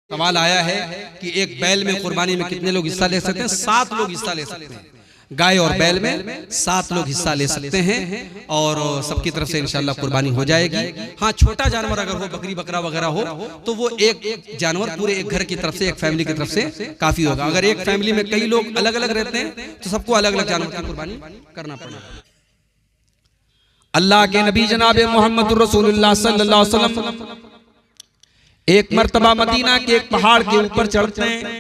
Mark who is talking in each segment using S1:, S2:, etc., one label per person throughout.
S1: सवाल आया है कि एक बैल में कुर्बानी में कितने लोग हिस्सा ले सकते हैं? 7 लोग हिस्सा ले सकते हैं। गाय और बैल में 7 लोग हिस्सा ले सकते हैं और सबकी तरफ से इंशाल्लाह कुर्बानी हो जाएगी। हाँ, छोटा जानवर अगर हो, बकरी बकरा वगैरह हो, तो वो एक जानवर पूरे एक घर की तरफ से, एक फैमिली की तरफ से काफी होगा। अगर एक फैमिली में कई लोग अलग अलग रहते हैं तो सबको अलग अलग जानवर की कुर्बानी करना पड़ेगा। अल्लाह के नबी जनाब मोहम्मद रसूलुल्लाह सल्लल्लाहु अलैहि वसल्लम एक मर्तबा मदीना के एक पहाड़ के ऊपर चढ़ते हैं।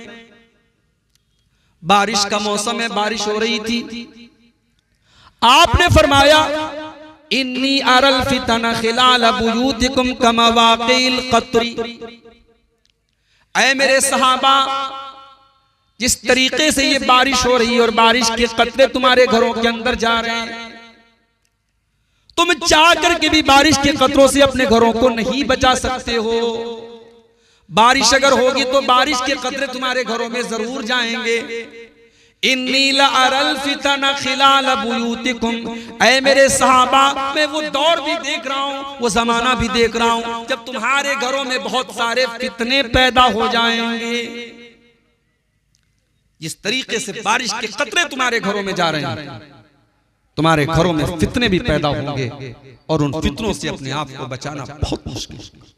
S1: बारिश का मौसम है, बारिश हो रही थी। आपने फरमाया, इन्नी अरल फितना खिलाल बुयूतिकुम कमा वाक़िल क़त्री। ऐ मेरे सहाबा, जिस तरीके से ये बारिश हो रही है और बारिश के कतरे तुम्हारे घरों के अंदर जा रहे हैं, तुम चाह करके भी बारिश के कतरों से अपने घरों को नहीं बचा सकते हो। बारिश अगर होगी तो बारिश के कतरे तुम्हारे घरों में जरूर जाएंगे। इन्नी लअरल फितना खिलाल बुयूतिकुम। ऐ मेरे सहाबा, मैं वो दौर भी देख रहा हूँ, वो जमाना भी देख रहा हूँ जब तुम्हारे घरों में बहुत सारे फितने पैदा हो जाएंगे। जिस तरीके से बारिश के कतरे तुम्हारे घरों में जा रहे हैं, तुम्हारे घरों में फितने भी पैदा होंगे और उन फितनों से अपने आप को बचाना बहुत मुश्किल है।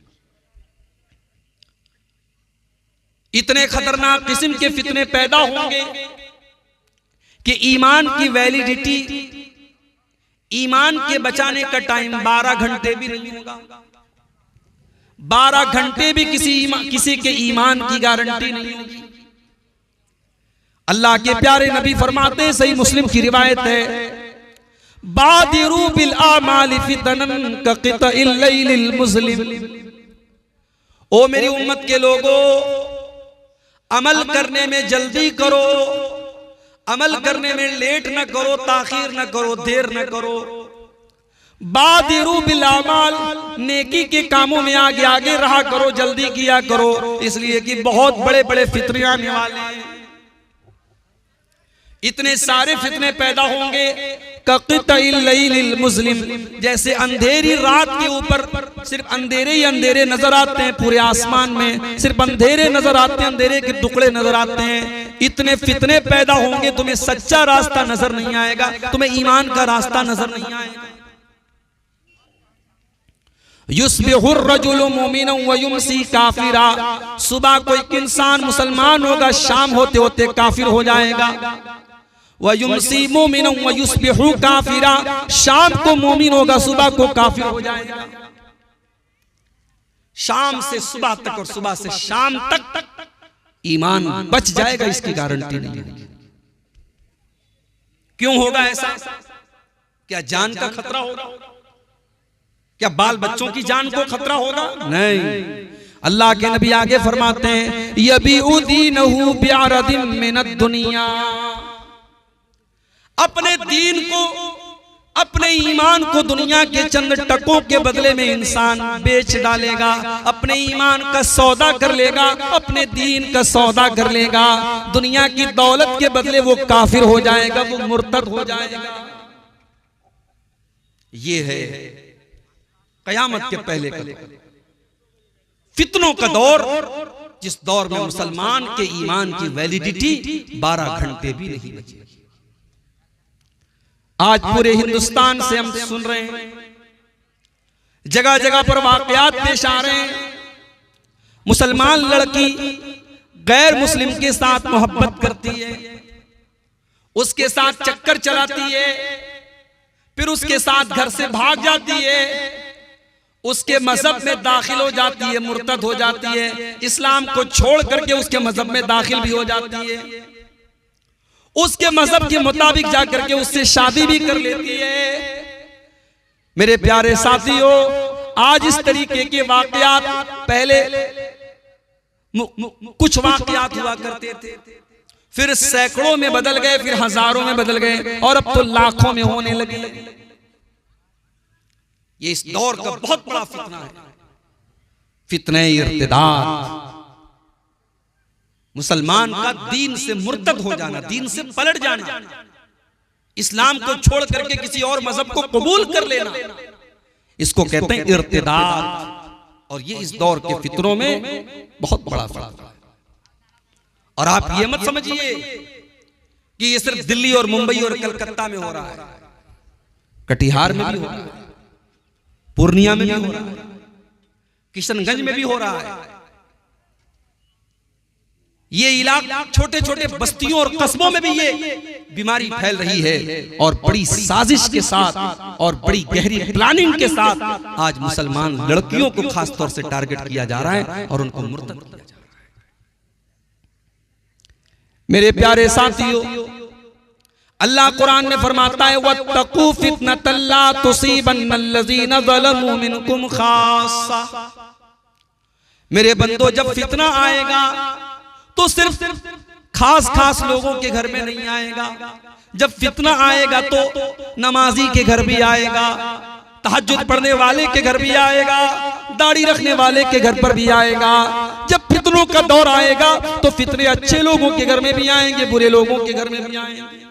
S1: इतने खतरनाक किस्म के फितने पैदा होंगे कि ईमान की वैलिडिटी, ईमान के बचाने का टाइम 12 घंटे भी नहीं होगा। 12 घंटे भी किसी के ईमान की गारंटी नहीं होगी। अल्लाह के प्यारे नबी फरमाते हैं, सही मुस्लिम की रिवायत है, बादिरू बिल आमाल फितनन का क़ितइल लैलिल मुज़लिम। ओ मेरी उम्मत के लोगों, अमल करने में जल्दी करो, अमल करने में लेट न करो, ताखीर न करो, देर न करो। बादिरू बिल आमाल, नेकी के कामों में आगे आगे रहा करो, जल्दी किया करो, इसलिए कि बहुत बड़े बड़े फितने आने वाले हैं। इतने सारे फितने पैदा होंगे कक़ितइल लैलिल मुज़लिम, जैसे अंधेरी रात के ऊपर सिर्फ अंधेरे ही अंधेरे नजर आते हैं। पूरे आसमान में सिर्फ अंधेरे नजर आते हैं, अंधेरे के टुकड़े नजर आते हैं। इतने फितने पैदा होंगे, तुम्हें सच्चा रास्ता नजर नहीं आएगा, तुम्हें ईमान का रास्ता नजर नहीं आएगा। युस्बिहुर रजुलु मुमिनन व युमसी काफिरा। सुबह को एक इंसान मुसलमान होगा, शाम होते होते काफिर हो जाएगा। वयुमसी मोमिनन वयुस्बिहु काफिरा, शाम को मोमिन होगा, सुबह को काफिर हो जाएगा। शाम से सुबह तक और सुबह से शाम तक ईमान बच जाएगा, इसकी गारंटी नहीं है। क्यों होगा ऐसा? क्या जान का खतरा होगा? क्या बाल बच्चों की जान को खतरा होगा? नहीं। अल्लाह के नबी आगे फरमाते हैं, यबीउदीनहु बिअरदिन मिनद दुनिया। अपने दीन को, अपने ईमान को दुनिया के चंद टकों के बदले में इंसान बेच डालेगा। अपने ईमान का सौदा कर लेगा, अपने दीन का सौदा कर लेगा। दुनिया की दौलत के बदले वो काफिर हो जाएगा, वो मुर्तद हो जाएगा। ये है कयामत के पहले का फितनों का दौर, जिस दौर में मुसलमान के ईमान की वैलिडिटी 12 घंटे भी नहीं बची। आज पूरे हिंदुस्तान से हम सुन रहे हैं, जगह जगह पर वाकयात पेश आ रहे हैं। मुसलमान लड़की गैर मुस्लिम के साथ मोहब्बत करती है, उसके साथ चक्कर चलाती है, फिर उसके साथ घर से भाग जाती है, उसके मजहब में दाखिल हो जाती है, मुर्तद हो जाती है, इस्लाम को छोड़ करके उसके मजहब में दाखिल भी हो जाती है, उसके मजहब के मुताबिक जाकर के उससे शादी भी कर लेती है। मेरे प्यारे साथियों, आज इस तरीके के वाकयात, पहले कुछ वाकयात हुआ करते थे, फिर सैकड़ों में बदल गए, फिर हजारों में बदल गए और अब तो लाखों में होने लगे। ये इस दौर का बहुत बड़ा फितना है, फितने इर्तिदाद। मुसलमान का दीन से मुर्तद हो जाना, दीन से पलट जाना, इस्लाम को छोड़ करके किसी और मजहब को कबूल कर लेना, इसको कहते हैं इर्तिदाद। और ये इस दौर के फितरों में बहुत बड़ा फर्क है। और आप ये मत समझिए कि ये सिर्फ दिल्ली और मुंबई और कलकत्ता में हो रहा है, कटिहार में भी हो रहा है, पूर्णिया में भी हो रहा है, किशनगंज में भी हो रहा है। ये इलाका छोटे छोटे बस्तियों और कस्बों में भी ये बीमारी फैल रही है और बड़ी साजिश के साथ और बड़ी गहरी प्लानिंग के साथ आज मुसलमान लड़कियों को खास तौर से टारगेट किया जा रहा है और उनको मुर्तद किया जा रहा है। मेरे प्यारे साथियों, अल्लाह कुरान में फरमाता है वत्तकू फितनतन ला तुसीबन्नल्लज़ीना ज़लमू मिनकुम खास्सा। मेरे बंदो, जब फितना आएगा तो सिर्फ खास खास लोगों के घर में नहीं आएगा। जब फितना आएगा तो नमाजी के घर भी आएगा, तहज्जुद पढ़ने वाले के घर भी आएगा, दाढ़ी रखने वाले के घर पर भी आएगा। जब फितनों का दौर आएगा तो फितने अच्छे लोगों के घर में भी आएंगे, बुरे लोगों के घर में भी आएंगे।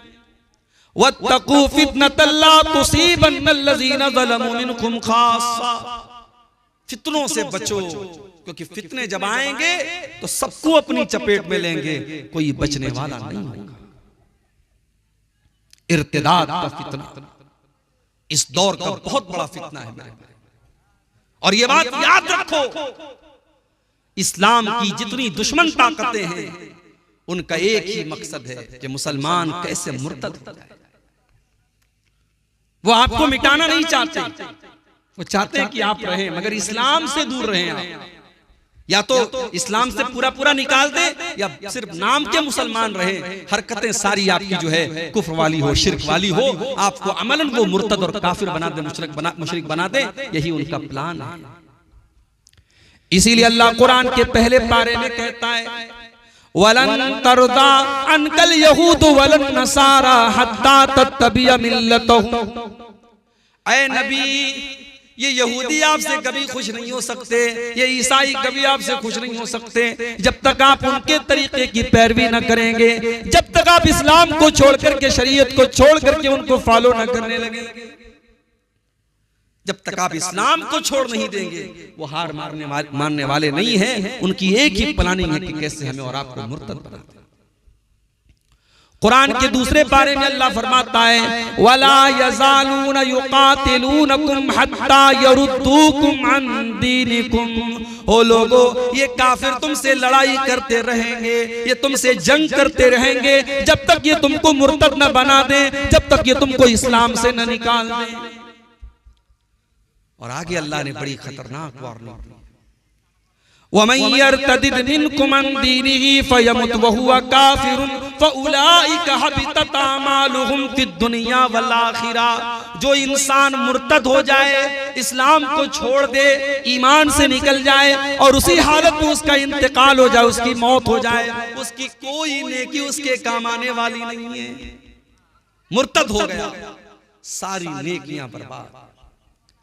S1: वत्तकू फितनतन ला तुसीबन्नल्लज़ीना ज़लमू मिनकुम खास्सा। फितनों से बचो, क्योंकि फितने जब आएंगे तो सबको अपनी चपेट में लेंगे, कोई बचने वाला नहीं होगा। इर्तिदाद का फितना इस दौर का बहुत बड़ा फितना है मेरे भाई। और ये बात याद रखो, इस्लाम की जितनी दुश्मन ताकतें हैं उनका एक ही मकसद है कि मुसलमान कैसे मुर्तद हो जाए। वो आपको मिटाना नहीं चाहते, वो चाहते हैं कि आप रहें मगर इस्लाम से दूर रहें आप। या तो इस्लाम से पूरा पूरा निकाल दे या सिर्फ नाम के मुसलमान रहे, हरकतें सारी आपकी जो है कुफ्र वाली हो, शिर्क वाली हो, आपको अमलन वो मुर्तद और काफिर बना दे, मुशरिक बना दे। यही उनका प्लान है। इसीलिए अल्लाह कुरान के पहले पारे में कहता है वलन तरदा अनकल यहूद वलन नसारा हत्ता तत्तबिया मिल्लतहुम। ऐ नबी, ये यहूदी आपसे कभी खुश नहीं हो सकते, ये ईसाई कभी आपसे खुश नहीं हो सकते जब तक आप उनके तरीके की पैरवी न करेंगे, जब तक आप इस्लाम को छोड़ करके, शरीयत को छोड़ करके उनको फॉलो न करने लगेंगे। जब तक आप इस्लाम को छोड़ नहीं देंगे वो हार मानने वाले नहीं हैं। उनकी एक ही प्लानिंग है कि कैसे हमें और आपको मुर्तद बना दें। कुरान के दूसरे पारे में अल्लाह फरमाता है वला यज़ालूना युकातिलूनकुम हत्ता यरुद्दूकुम अन दीनिकुम। ओ लोगो, ये काफिर तुमसे लड़ाई करते रहेंगे, ये तुमसे जंग करते रहेंगे जब तक ये तुमको मुर्तद न बना दे, जब तक ये तुमको इस्लाम से न निकाल दे। और आगे अल्लाह ने बड़ी खतरनाक वार्निंग दी, वमन यर्तदिद मिनकुम अन दीनिही फयमुत वहुवा काफिरुन फउलाइका हबितत अमालुहुम फिद दुनिया वल आखिरह। जो इंसान मुर्तद हो जाए, इस्लाम को छोड़ दे, ईमान से निकल जाए और उसी हालत में उसका इंतकाल हो जाए, उसकी मौत हो जाए, उसकी कोई नेकी उसके काम आने वाली नहीं है। मुर्तद हो गया, सारी नेकियां बर्बाद,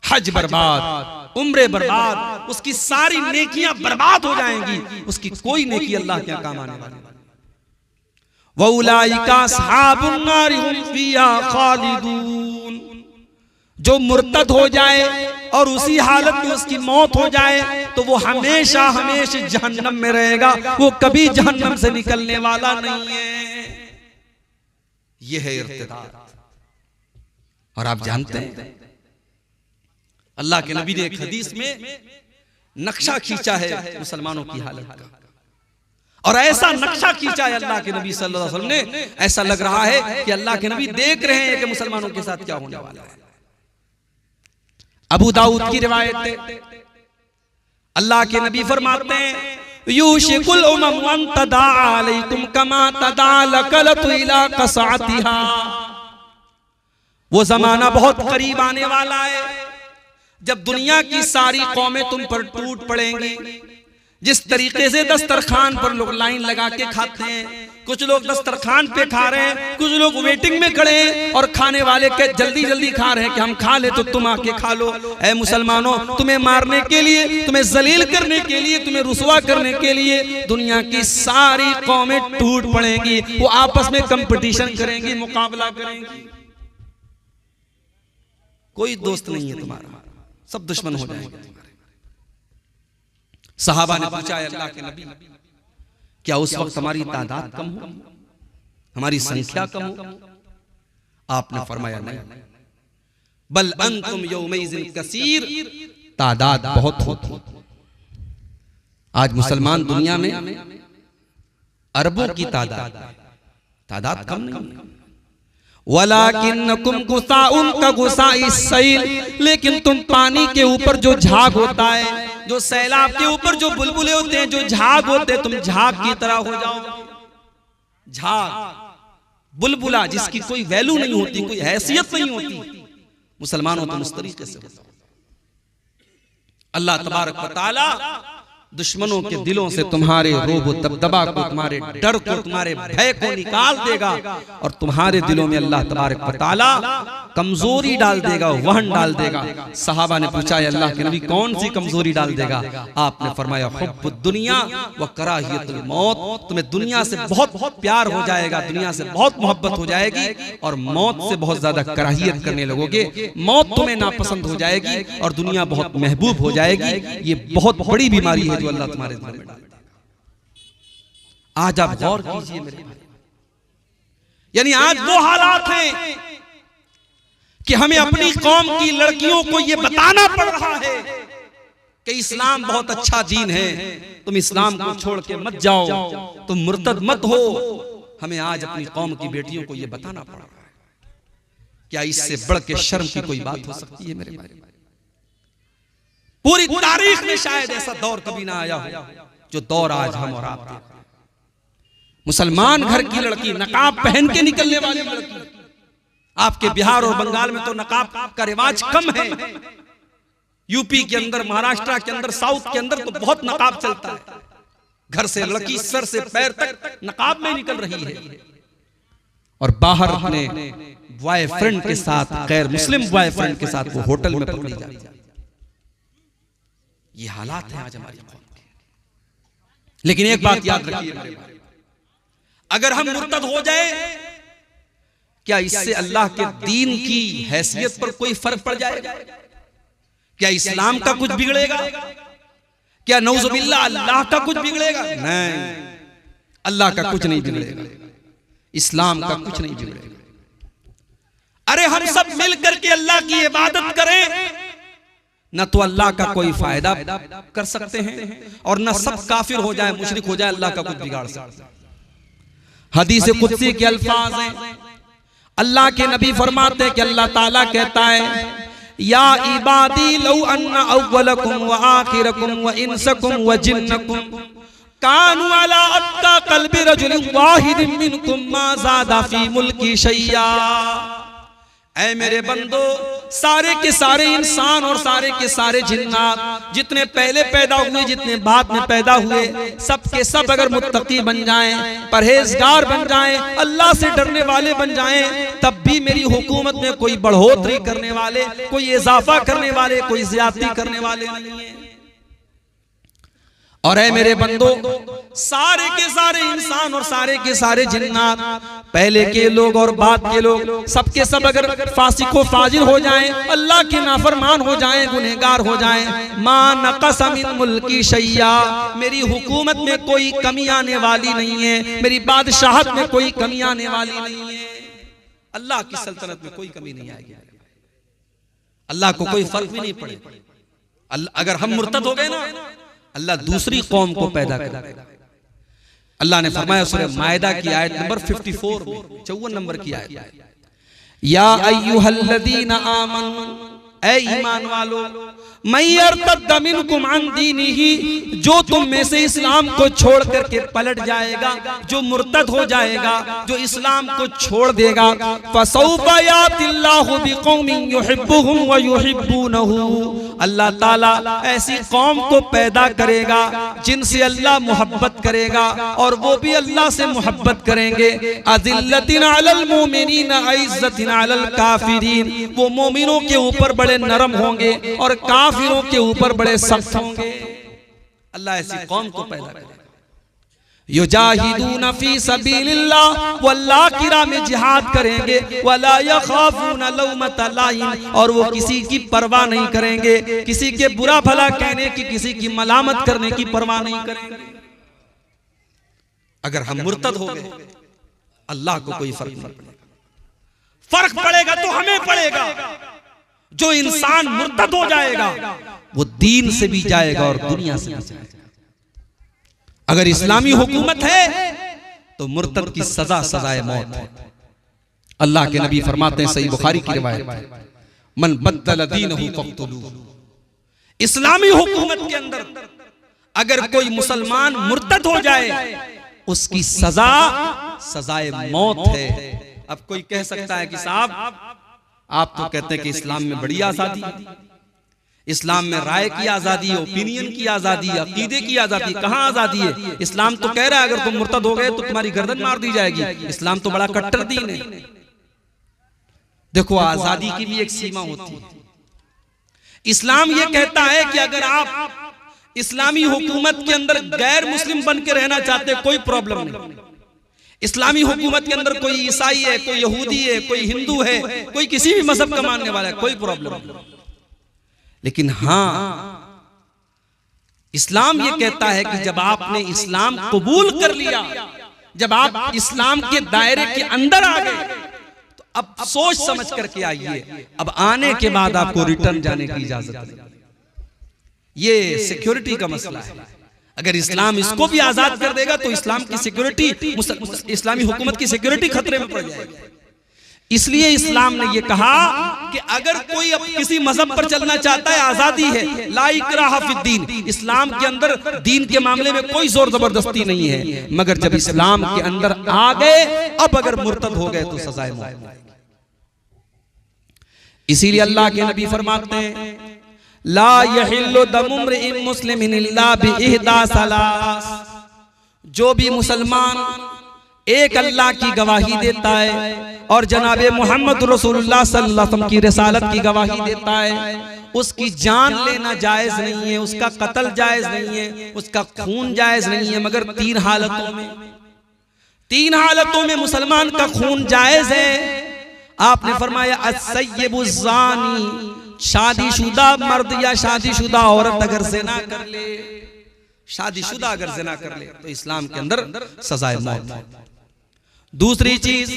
S1: हज बर्बाद, उम्रे बर्बाद, उसकी सारी नेकियां बर्बाद हो जाएंगी, उसकी कोई नेकी अल्लाह के काम आने वाली नहीं। वउलाइका अस्हाबुन नार हुम फिहा खालिदून। जो मुर्तद हो जाए और उसी हालत में उसकी मौत हो जाए तो वो हमेशा हमेशा जहन्नम में रहेगा, वो कभी जहन्नम से निकलने वाला नहीं है। यह है इर्तिदाद। और आप जानते हैं अल्लाह के नबी ने एक हदीस में नक्शा खींचा है मुसलमानों की हालत का, और ऐसा नक्शा खींचा है अल्लाह के नबी सल्लल्लाहु अलैहि वसल्लम ने, ऐसा लग रहा है कि अल्लाह के नबी देख रहे हैं कि मुसलमानों के साथ क्या होने वाला है। अबू दाऊद की रिवायत है, अल्लाह के नबी फरमाते हैं यूशिकुल उमम अन तदा अलैकुम कमा तदा लकलतु इला कसातिहा। वो जमाना बहुत करीब आने वाला है जब दुनिया की सारी कौमें तुम पर टूट पड़ेंगी। जिस तरीके से दस्तरखान पर लोग लाइन लगा के खाते हैं, कुछ लोग दस्तरखान पे खा रहे हैं, कुछ लोग वेटिंग में खड़े हैं और खाने वाले के जल्दी जल्दी खा रहे हैं कि हम खा ले तो तुम आके खा लो। ऐ मुसलमानों, तुम्हें मारने के लिए, तुम्हें जलील करने के लिए, तुम्हें रुसवा करने के लिए दुनिया की सारी कौमें टूट पड़ेंगी, वो आपस में कंपटीशन करेंगी, मुकाबला करेंगी। कोई दोस्त नहीं है तुम्हारा, सब दुश्मन हो जाएंगे तुम्हारे। सहाबा ने पूछा, अल्लाह के नबी, क्या उस वक्त हमारी तादाद कम हो, हमारी संख्या कम हो? आपने फरमाया, नहीं, बल अंतुम यौमइज़िन कसीर, तादाद बहुत होती। आज मुसलमान दुनिया में अरबों की तादाद कम नहीं। वलाकिन्नकुम गुसाउन का गुसाइस सैल, लेकिन तुम पानी के ऊपर जो झाग होता है, जो सैलाब के ऊपर जो बुलबुले होते हैं, जो झाग होते हैं, तुम झाग की तरह हो जाओ। झाग, बुलबुला, जिसकी कोई वैल्यू नहीं होती, कोई हैसियत नहीं होती, मुसलमानों तुम उस तरीके से। अल्लाह तबारक व तआला दुश्मनों के दिलों से तुम्हारे रोब दबदबा को, तुम्हारे डर को, तुम्हारे भय को निकाल देगा और तुम्हारे दिलों में अल्लाह तबारक व तआला कमजोरी डाल देगा, वहन डाल देगा। सहाबा ने पूछा, अल्लाह के नबी कौन सी कमजोरी डाल देगा? आपने फरमाया, हुब्बुद दुनिया व कराहियतुल मौत, तुम्हें दुनिया से बहुत प्यार हो जाएगा, दुनिया से बहुत मोहब्बत हो जाएगी और मौत से बहुत ज्यादा कराहियत करने लगोगे। मौत तुम्हें नापसंद हो जाएगी और दुनिया बहुत महबूब हो जाएगी। ये बहुत बड़ी बीमारी है जो अल्लाह तुम्हारे दिल में डाल देगा। आज आप गौर कीजिए मेरे भाई, यानी आज वो हालात हैं कि हमें अपनी कौम की लड़कियों को ये बताना पड़ रहा है कि इस्लाम बहुत अच्छा दीन है, तुम इस्लाम को छोड़ के मत जाओ, तुम मुर्तद मत हो। हमें आज अपनी कौम की बेटियों को ये बताना पड़ रहा है। क्या इससे बढ़ के शर्म की कोई बात हो सकती है मेरे भाई? पूरी तारीख में शायद ऐसा दौर कभी ना आया हो जो दौर आज हम और आप देख रहे हैं। मुसलमान घर की लड़की, नकाब पहन के निकलने वाली लड़की। आपके बिहार और बंगाल में तो नकाब का रिवाज कम है। यूपी के अंदर, महाराष्ट्र के अंदर, साउथ के अंदर तो बहुत नकाब चलता है। घर से लड़की सर से पैर तक नकाब में निकल रही है और बाहर अपने बॉयफ्रेंड के साथ, गैर मुस्लिम बॉयफ्रेंड के साथ वो होटल में पकड़ी जाती है। ये हालात हैं आज हमारी कौम के। लेकिन एक बात याद रखिए मेरे भाई, अगर हम मुर्तद हो जाए, क्या इससे अल्लाह के दीन की हैसियत पर कोई फर्क पड़ जाएगा? क्या इस्लाम का कुछ बिगड़ेगा? क्या नऊजुबिल्लाह अल्लाह का कुछ बिगड़ेगा? नहीं, अल्लाह का कुछ नहीं बिगड़ेगा, इस्लाम का कुछ नहीं बिगड़ेगा। अरे हम सब मिल करके अल्लाह की इबादत करें, न तो अल्लाह का कोई फायदा कर सकते हैं और न सब काफिर हो जाए, मुशरिक हो जाए, अल्लाह का कुछ बिगाड़ सकते हैं। हदीस कुदसी के अल्फाज हैं, अल्लाह के नबी फरमाते हैं कि अल्लाह ताला कहता है, या इबादी लौ अन्ना अव्वलकुम व आखिरकुम व इंसकुम व जिन्नकुम कानू अला अत्ता क़ल्बि रजुलिन वाहिदिन मिनकुम मा ज़ादा फी मुल्की शैया। ऐ मेरे बंदो, सारे के सारे इंसान और सारे के सारे जिन्नात, जितने पहले पैदा हुए, जितने बाद में पैदा हुए, सब के सब अगर मुत्तकी बन जाएं, परहेजगार बन जाएं, अल्लाह से डरने वाले बन जाएं, तब भी मेरी हुकूमत में कोई बढ़ोतरी करने वाले, कोई इजाफा करने वाले, कोई ज्यादती करने वाले नहीं है। और ऐ मेरे बंदो, सारे के सारे इंसान और सारे के सारे जिन्नात, पहले के लोग और बाद के लोग, सबके सब अगर फासिको फाजिर हो जाएं, अल्लाह के नाफरमान हो जाएं, गुनहगार हो जाएं, मा नक़स मिन मुल्की शैया, मेरी हुकूमत में कोई कमी आने वाली नहीं है, मेरी बादशाहत में कोई कमी आने वाली नहीं है। अल्लाह की सल्तनत में कोई कमी नहीं आएगी, अल्लाह को कोई फर्क भी नहीं पड़ेगा। अगर हम मुर्तद हो गए ना, अल्लाह दूसरी कौम को पैदा करेगा। अल्लाह ने फरमाया सूरह मायदा की आयत नंबर 54 में, 54 नंबर की आयत, या अय्युहल्लज़ीना आमनू, ऐ ईमान वालो, मैं यर्तद मिनकुम अन दीनिही, जो तुम में से इस्लाम को छोड़ करके पलट जाएगा, जो मुर्तद हो जाएगा, जो इस्लाम को छोड़ देगा, फसौफा यातिल्लाहु बिकौमिन युहिब्बुहुम व युहिब्बूनहु, अल्लाह ताला ऐसी कौम को पैदा करेगा जिनसे अल्लाह मोहब्बत करेगा और वो भी अल्लाह से मोहब्बत करेंगे। अज़िल्लतिन अलल मुमिनीन अइज़्ज़तिन अलल काफिरीन, वो मोमिनों के ऊपर बड़े नरम होंगे और काफिरों के ऊपर बड़े सख्त होंगे। अल्लाह ऐसी कौम को पैदा करेगा। युजाहिदून फी सबीलिल्लाह, वो अल्लाह की राह में जिहाद करेंगे, वला यखाफून लौमत लाइम, और वो किसी की परवाह नहीं करेंगे, किसी के बुरा भला कहने की, किसी की मलामत करने की परवाह नहीं करेंगे। अगर हम मुर्तद हो गए, अल्लाह को कोई फर्क नहीं पड़ेगा। फर्क पड़ेगा तो हमें पड़ेगा। जो इंसान मुर्तद हो जाएगा वो दीन से भी जाएगा और दुनिया से भी जाएगा। अगर इस्लामी हुकूमत है तो मुर्तद की सजा सजाए मौत है। अल्लाह के नबी फरमाते हैं, सही बुखारी की रिवायत, मन बद्दल दीनहु फक्तुलूहु। इस्लामी हुकूमत के अंदर अगर कोई मुसलमान मुर्तद हो जाए, उसकी सजा सजाए मौत है। अब कोई कह सकता है कि साहब आप तो कहते हैं कि इस्लाम में बड़ी आजादी है, इस्लाम में राय की आजादी है, ओपिनियन की आजादी है, अकीदे की आजादी। कहां आजादी है? इस्लाम तो कह रहा है अगर तुम मुर्तद हो गए तो तुम्हारी गर्दन मार दी जाएगी। इस्लाम तो बड़ा कट्टर दीन है। देखो, आजादी की भी एक सीमा होती है। इस्लाम यह कहता है कि अगर आप इस्लामी हुकूमत के अंदर गैर मुस्लिम बन के रहना चाहते, कोई प्रॉब्लम नहीं। इस्लामी हुकूमत के अंदर कोई ईसाई है, कोई यहूदी है, कोई हिंदू है, कोई किसी भी मजहब का मानने वाला है, कोई प्रॉब्लम नहीं। लेकिन हां, इस्लाम यह कहता है कि जब आपने इस्लाम कबूल कर लिया, जब आप इस्लाम के दायरे के अंदर आ गए, तो अब सोच समझ करके आइए। अब आने के बाद आपको रिटर्न जाने की इजाजत नहीं। ये सिक्योरिटी का मसला है। अगर इस्लाम इसको भी आजाद कर देगा तो इस्लाम की सिक्योरिटी, इस्लामी हुकूमत की सिक्योरिटी खतरे में पड़ जाएगी। इसलिए इस्लाम ने यह कहा कि अगर कोई अब किसी मजहब पर चलना चाहता है, आजादी है, ला इक्राहा फिद्दीन। इस्लाम के अंदर दीन के मामले में कोई जोर जबरदस्ती नहीं है। मगर जब इस्लाम के अंदर आ गए, अब अगर मुर्तद हो गए तो सजाए मौत। इसीलिए अल्लाह के नबी फरमाते हैं, ला यहिल्लु दमु इम्रिइन मुस्लिमिन इल्ला बिइहदा सलास। जो भी मुसलमान एक अल्लाह की गवाही देता है और जनाबे मोहम्मद रसूलुल्लाह सल्लल्लाहु अलैहि वसल्लम की रिसालत की गवाही देता है, उसकी जान लेना जायज नहीं है, उसका कत्ल जायज नहीं है, उसका खून जायज नहीं है, मगर तीन हालतों में मुसलमान का खून जायज है। आपने फरमाया, अस्सय्यिबुज़्ज़ानी, शादीशुदा मर्द या शादीशुदा औरत अगर ज़िना कर ले, शादीशुदा अगर ज़िना कर ले तो इस्लाम के अंदर सजाए मौत है। दूसरी चीज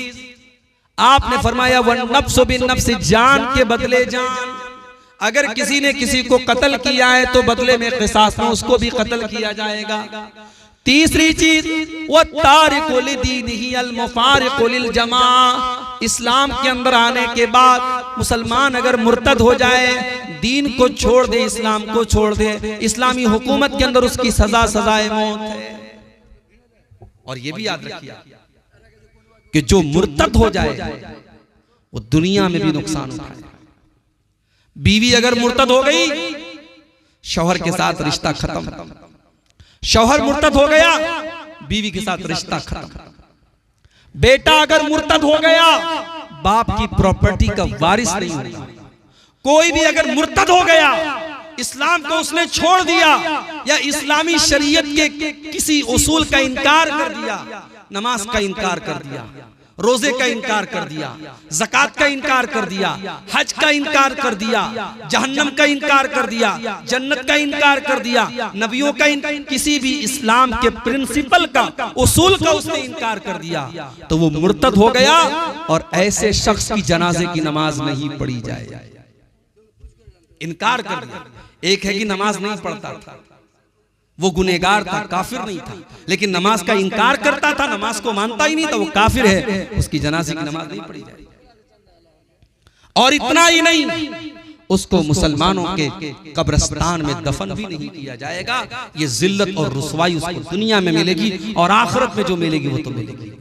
S1: आपने फरमाया, वन नफ्सु बिन नफ्स, जान के बदले जान। अगर किसी ने किसी को कत्ल किया है तो बदले में क़िसास में उसको भी कत्ल किया जाएगा। तीसरी चीज, वो तारिकु लिदीनिही अल मुफारिकु लिल जमा। इस्लाम के अंदर आने के बाद मुसलमान अगर मुर्तद हो जाए, दीन को छोड़ दे, इस्लाम को छोड़ दे, इस्लामी हुकूमत के अंदर उसकी सजा सजाए मौत है। और ये भी याद रखिए कि जो मुर्तद हो जाए वो दुनिया में भी नुकसान उठाए। बीवी अगर मुर्तद हो गई, शौहर के साथ रिश्ता खत्म। शौहर मुर्तद हो गया, बीवी के साथ रिश्ता खत्म। बेटा अगर मुर्तद हो गया, बाप की प्रॉपर्टी का वारिस नहीं होगा। कोई भी अगर मुर्तद हो गया, इस्लाम को उसने छोड़ दिया या इस्लामी शरीयत के किसी उसूल का इनकार कर दिया, नमाज का इनकार कर दिया, रोजे का इनकार कर दिया, ज़कात का इनकार कर दिया, हज का इनकार कर दिया, जहन्नम का इनकार कर दिया, जन्नत का इनकार कर दिया, नबियों का किसी भी इस्लाम के प्रिंसिपल का, उसूल का उसने इनकार कर दिया, तो वो मुर्तद हो गया। और ऐसे शख्स की जनाजे की नमाज नहीं पढ़ी जाए। इनकार कर दिया। एक है कि नमाज नहीं पढ़ता था, वो गुनहगार था, काफिर नहीं था, लेकिन नमाज का इनकार करता था, नमाज को मानता ही नहीं था, वो काफिर है, उसकी जनाजे की नमाज नहीं पढ़ी जाएगी। और इतना ही नहीं, उसको मुसलमानों के कब्रिस्तान में दफन भी नहीं किया जाएगा। ये जिल्लत और रुसवाई उसको दुनिया में मिलेगी और आखिरत में जो मिलेगी वो तो मिलेगी।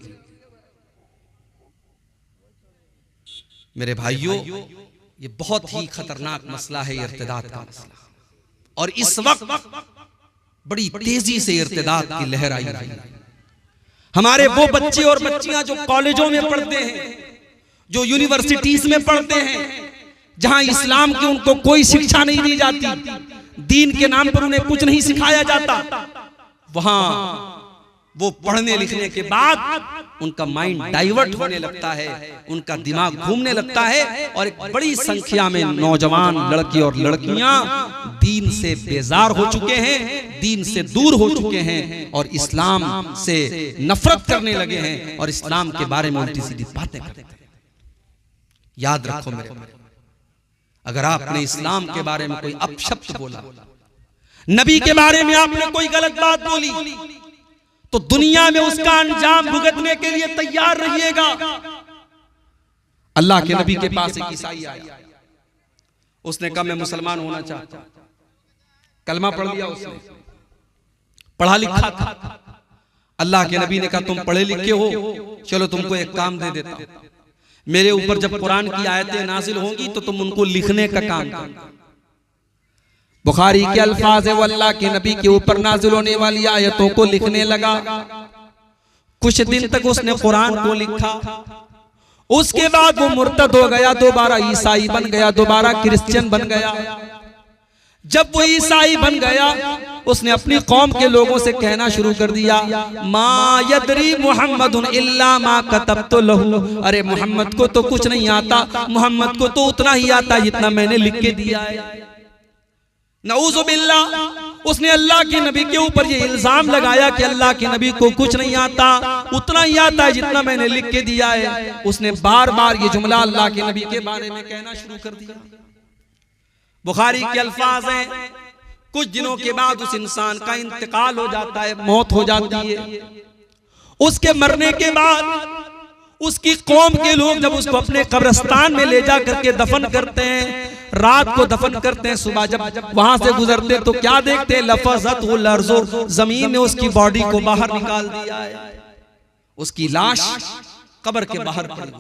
S1: मेरे भाइयों, ये बहुत ही खतरनाक मसला है, इर्तिदाद का मसला। और इस वक्त बड़ी तेजी से इर्तिदाद की लहर आई रही है। हमारे वो बच्चे और बच्चियां जो कॉलेजों में पढ़ते हैं, जो यूनिवर्सिटीज में पढ़ते हैं, जहां इस्लाम की उनको कोई शिक्षा नहीं दी जाती, दीन के नाम पर उन्हें कुछ नहीं सिखाया जाता, वहां वो पढ़ने लिखने के बाद उनका माइंड डाइवर्ट होने लगता है, उनका दिमाग घूमने लगता है और एक बड़ी संख्या में नौजवान लड़के और लड़कियां दीन से बेजार हो चुके हैं, दीन से दूर हो चुके हैं और इस्लाम से नफरत करने लगे हैं और इस्लाम के बारे में उल्टी सीधी बातें करते हैं। याद रखो मेरे, अगर आपने इस्लाम के बारे में कोई अपशब्द बोला, नबी के बारे में आपने कोई गलत बात बोली, तो दुनिया में उसका अंजाम भुगतने के लिए तैयार रहिएगा। अल्लाह के नबी के पास एक ईसाई आया, उसने कहा मैं मुसलमान होना चाहता हूं, कलमा पढ़ लिया उसने, पढ़ा लिखा था। अल्लाह के नबी ने कहा तुम पढ़े लिखे हो, चलो तुमको एक काम दे देता हूं, मेरे ऊपर जब कुरान की आयतें नाजिल होंगी तो तुम उनको लिखने का काम करना। बुखारी के अल्फाज है, वो अल्लाह के नबी के ऊपर नाजिल होने वाली आयतों को लिखने लगा। कुछ दिन तक उसने कुरान को लिखा, उसके बाद वो मुर्तद हो गया, दोबारा ईसाई बन गया, दोबारा क्रिश्चियन बन गया। जब वो ईसाई बन गया, उसने अपनी कौम के लोगों से कहना शुरू कर दिया, मा यदरी मुहम्मदुन इल्ला मा कतबतु लहू, अरे मोहम्मद को तो कुछ नहीं आता, मोहम्मद को तो उतना ही आता जितना मैंने लिख के दिया है। नऊज़ु बिल्लाह, उसने अल्लाह के नबी के ऊपर ये इल्जाम लगाया कि अल्लाह के नबी को कुछ नहीं आता, उतना ही आता है जितना मैंने लिख के दिया है। उसने बार बार ये जुमला अल्लाह के नबी के बारे में कहना शुरू कर दिया। बुखारी के अल्फाज हैं, कुछ दिनों के बाद उस इंसान का इंतकाल हो जाता है, मौत हो जाती है। उसके मरने के बाद उसकी कौम के लोग जब उसको अपने कब्रिस्तान में ले जा करके दफन करते हैं, रात को दफन करते हैं, सुबह जब वहां से गुजरते तो क्या देखते हैं, लफज़तहुल अर्ज़ु, जमीन ने उसकी बॉडी को बाहर निकाल दिया है, उसकी लाश कब्र के बाहर पड़ी।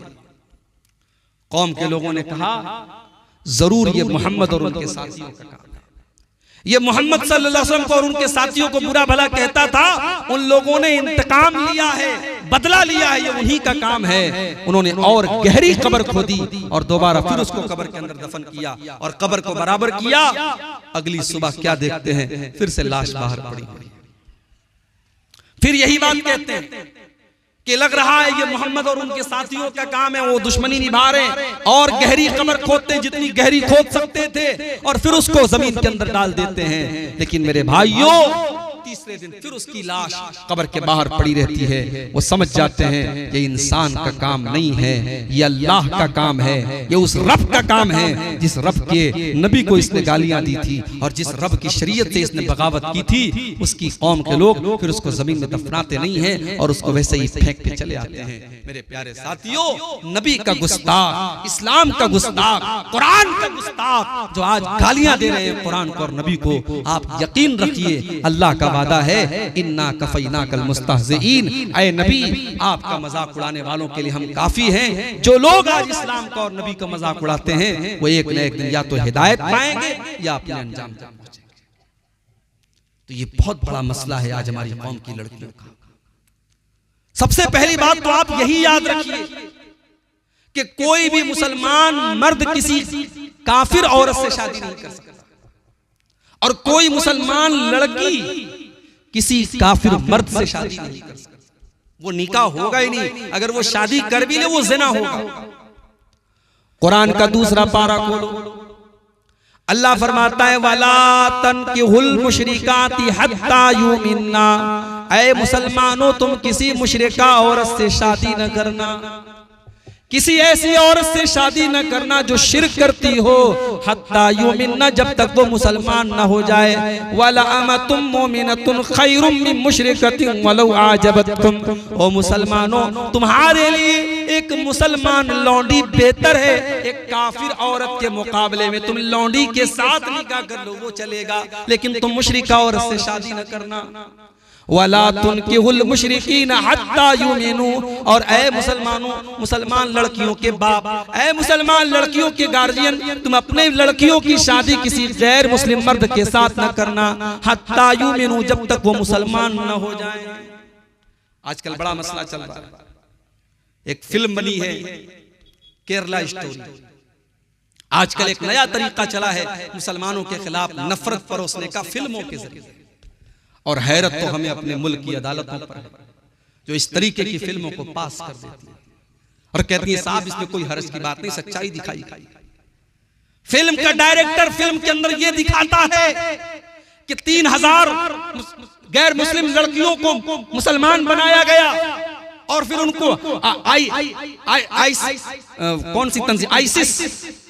S1: कौम के लोगों ने कहा जरूर ये मोहम्मद और उनके साथियों का काम है, ये मोहम्मद सल्लल्लाहु अलैहि वसल्लम को और उनके साथियों को बुरा भला कहता था, उन लोगों ने इंतकाम लिया है, बदला लिया है, ये उन्हीं का काम है। उन्होंने और गहरी कब्र खोदी और दोबारा फिर उसको कब्र के अंदर दफन किया और कब्र को बराबर किया। अगली सुबह क्या देखते हैं, फिर से लाश बाहर पड़ी। फिर यही बात कहते हैं कि लग रहा है ये मोहम्मद और उनके साथियों का काम है, वो दुश्मनी निभा रहे हैं और गहरी कब्र खोदते हैं, जितनी गहरी खोद सकते थे, और फिर उसको जमीन के अंदर डाल देते हैं। लेकिन मेरे भाइयों, तीसरे दिन फिर उसकी लाश कब्र के बाहर पड़ी रहती है। वो समझ जाते हैं ये इंसान का काम नहीं है, ये अल्लाह का काम है, ये उस रब का काम है जिस रब के नबी को इसने गालियां दी थी और जिस रब की शरीयत से इसने बगावत की थी। उसकी कौम के लोग फिर उसको जमीन में दफनाते नहीं हैं और उसको वैसे ही फेंक के चले आते हैं। मेरे प्यारे साथियों, नबी का गुस्ताख, इस्लाम का गुस्ताख, कुरान का गुस्ताख जो आज गालियां दे रहे हैं कुरान को और नबी को, आप यकीन रखिए अल्लाह का वादा है, इन्ना कफैनाकल मुस्तहज़ीन, ऐ नबी आपका मजाक उड़ाने वालों के लिए हम काफी हैं। जो लोग आज इस्लाम का और नबी का मजाक उड़ाते हैं वो एक न एक दिन या तो हिदायत पाएंगे या अपने अंजाम तक पहुंचेंगे। तो ये बहुत बड़ा मसला है आज हमारी कौम की लड़कियों का। सबसे पहली बात तो आप यही याद रखिए कि कोई भी मुसलमान मर्द किसी काफिर औरत से शादी नहीं कर सकता और कोई मुसलमान लड़की किसी काफिर मर्द से शादी नहीं कर सकती। वो निकाह होगा ही नहीं, अगर वो शादी कर भी ले वो ज़िना होगा। कुरान का दूसरा पारा खोलो, अल्लाह फरमाता है वला तनकिहुल मुशरिकाति हत्ता युमिन्ना, ऐ मुसलमानों तुम किसी मुशरिका औरत से शादी न करना, किसी ऐसी औरत से शादी न करना जो शिर्क करती हो, हत्ता युमिन्ना, जब तक वो मुसलमान न हो जाए। वला अमतुम मोमिनतुन खैरुम मिन मुशरिकतिन वलौ आजबतकुम, ओ मुसलमानों तुम्हारे लिए एक मुसलमान लौंडी बेहतर है एक काफिर औरत के मुकाबले में। तुम लौंडी के साथ निकाह कर लो वो चलेगा, लेकिन तुम मुशरिका औरत से शादी न करना। वला तुनकिहुल मुशरिकीन हत्ता युमिनू, और ऐ मुसलमानों, मुसलमान लड़कियों के बाप, ऐ मुसलमान लड़कियों के गार्जियन, तुम अपने लड़कियों की शादी किसी गैर मुस्लिम मर्द के साथ न करना, हत्ता युमिनू, जब तक वो मुसलमान न हो जाए। आजकल बड़ा मसला चल रहा है, एक फिल्म बनी है केरला स्टोरी। आजकल एक नया तरीका चला है मुसलमानों के खिलाफ नफरत परोसने का फिल्मों के जरिए, और हैरत तो हमें अपने मुल्क की अदालतों पर है जो इस तरीके की फिल्मों को पास कर देती है और कहती है साहब इसमें कोई हर्ज की बात नहीं, सच्चाई दिखाई। फिल्म का डायरेक्टर फिल्म के अंदर यह दिखाता है कि 3000 गैर मुस्लिम लड़कियों को मुसलमान बनाया गया और फिर उनको कौन सी तंजीम, आईसिस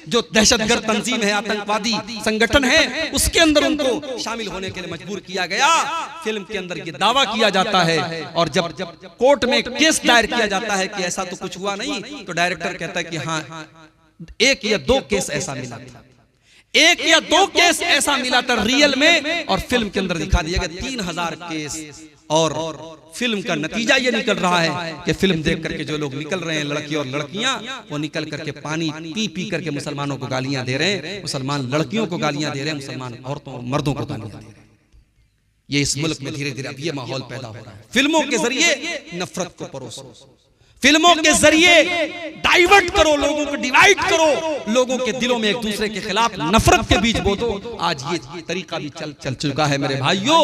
S1: जो दहशतगर्द तंजीम है, आतंकवादी संगठन है, उसके अंदर उनको शामिल होने के लिए मजबूर किया गया। फिल्म के अंदर ये दावा किया जाता है और जब कोर्ट में केस दायर किया जाता है कि ऐसा तो कुछ हुआ नहीं, तो डायरेक्टर कहता है कि हाँ 1 या 2 केस ऐसा मिला था, 1 या 2 केस ऐसा मिला था रियल में, और फिल्म के अंदर दिखा दिया गया 3000 केस। और फिल्म का नतीजा ये निकल रहा है कि फिल्म देख करके जो लोग निकल रहे हैं, लड़की और लड़कियां, वो निकल करके पानी पी पी करके मुसलमानों को गालियां दे रहे हैं, मुसलमान लड़कियों को गालियां दे रहे हैं, मुसलमान औरतों मर्दों को गालियां दे रहे हैं। ये इस मुल्क में धीरे धीरे अब ये माहौल पैदा हो रहा है। फिल्मों के जरिए नफरत को परोसो, फिल्मों के जरिए डाइवर्ट करो, लोगों को डिवाइड करो, लोगों के दिलों में एक दूसरे के खिलाफ नफरत के बीज बो दो। आज ये तरीका भी चल चुका है मेरे भाइयों।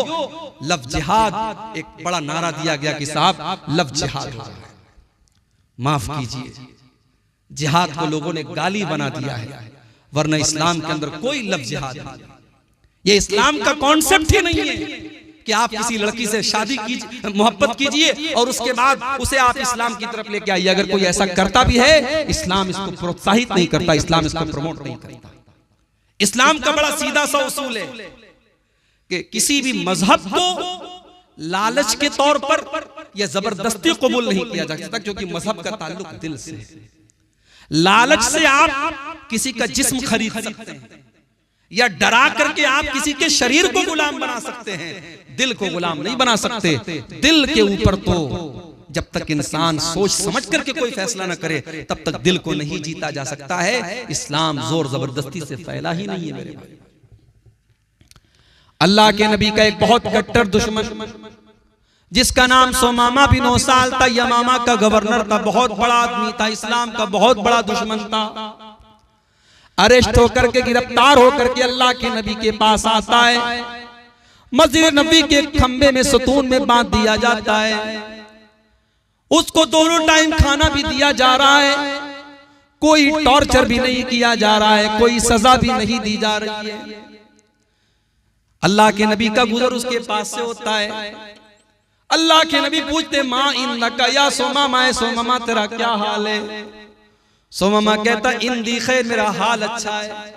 S1: लव जिहाद, एक बड़ा नारा दिया गया कि साहब लव जिहाद हो रहा है। माफ कीजिए, जिहाद को लोगों ने गाली बना दिया है, वरना इस्लाम के अंदर कोई लव जिहाद नहीं। ये इस्लाम का कॉन्सेप्ट ही नहीं है कि आप किसी लड़की से शादी कीजिए, मोहब्बत कीजिए और उसके बाद उसे आप इस्लाम की तरफ लेके आइए। अगर कोई ऐसा करता भी है, इस्लाम इसको प्रोत्साहित नहीं करता, इस्लाम इसको प्रमोट नहीं करता। इस्लाम का बड़ा सीधा सा उसूल है कि किसी भी मजहब को लालच के तौर पर या जबरदस्ती कबूल नहीं किया जा सकता, क्योंकि मजहब का ताल्लुक दिल से है। लालच से आप किसी का जिस्म खरीद सकते हैं या डरा करके आप किसी के शरीर को गुलाम बना सकते हैं, दिल को गुलाम नहीं बना सकते। दिल के ऊपर तो जब तक इंसान सोच समझ करके कोई फैसला न करे, तब तक दिल को नहीं जीता जा सकता है। इस्लाम जोर जबरदस्ती से फैला ही नहीं है मेरे भाई। अल्लाह के नबी का एक बहुत कट्टर दुश्मन जिसका नाम सोमामा बिन उसाल था, यमामा का गवर्नर था, बहुत बड़ा आदमी था, इस्लाम का बहुत बड़ा दुश्मन था। अरेस्ट होकर के, गिरफ्तार होकर के अल्लाह के नबी के पास आता है। मस्जिद नबी के खंबे में सतून में बांध दिया जाता है। उसको दोनों टाइम खाना भी दिया जा रहा है, कोई टॉर्चर भी नहीं किया जा रहा है, कोई सजा भी नहीं दी जा रही है। अल्लाह के नबी का गुजर उसके पास से होता है। अल्लाह के नबी पूछते माँ इन लका या सोमामा, सोमामा तेरा क्या हाल है? सोमामा कहता इन खैर, मेरा हाल अच्छा है।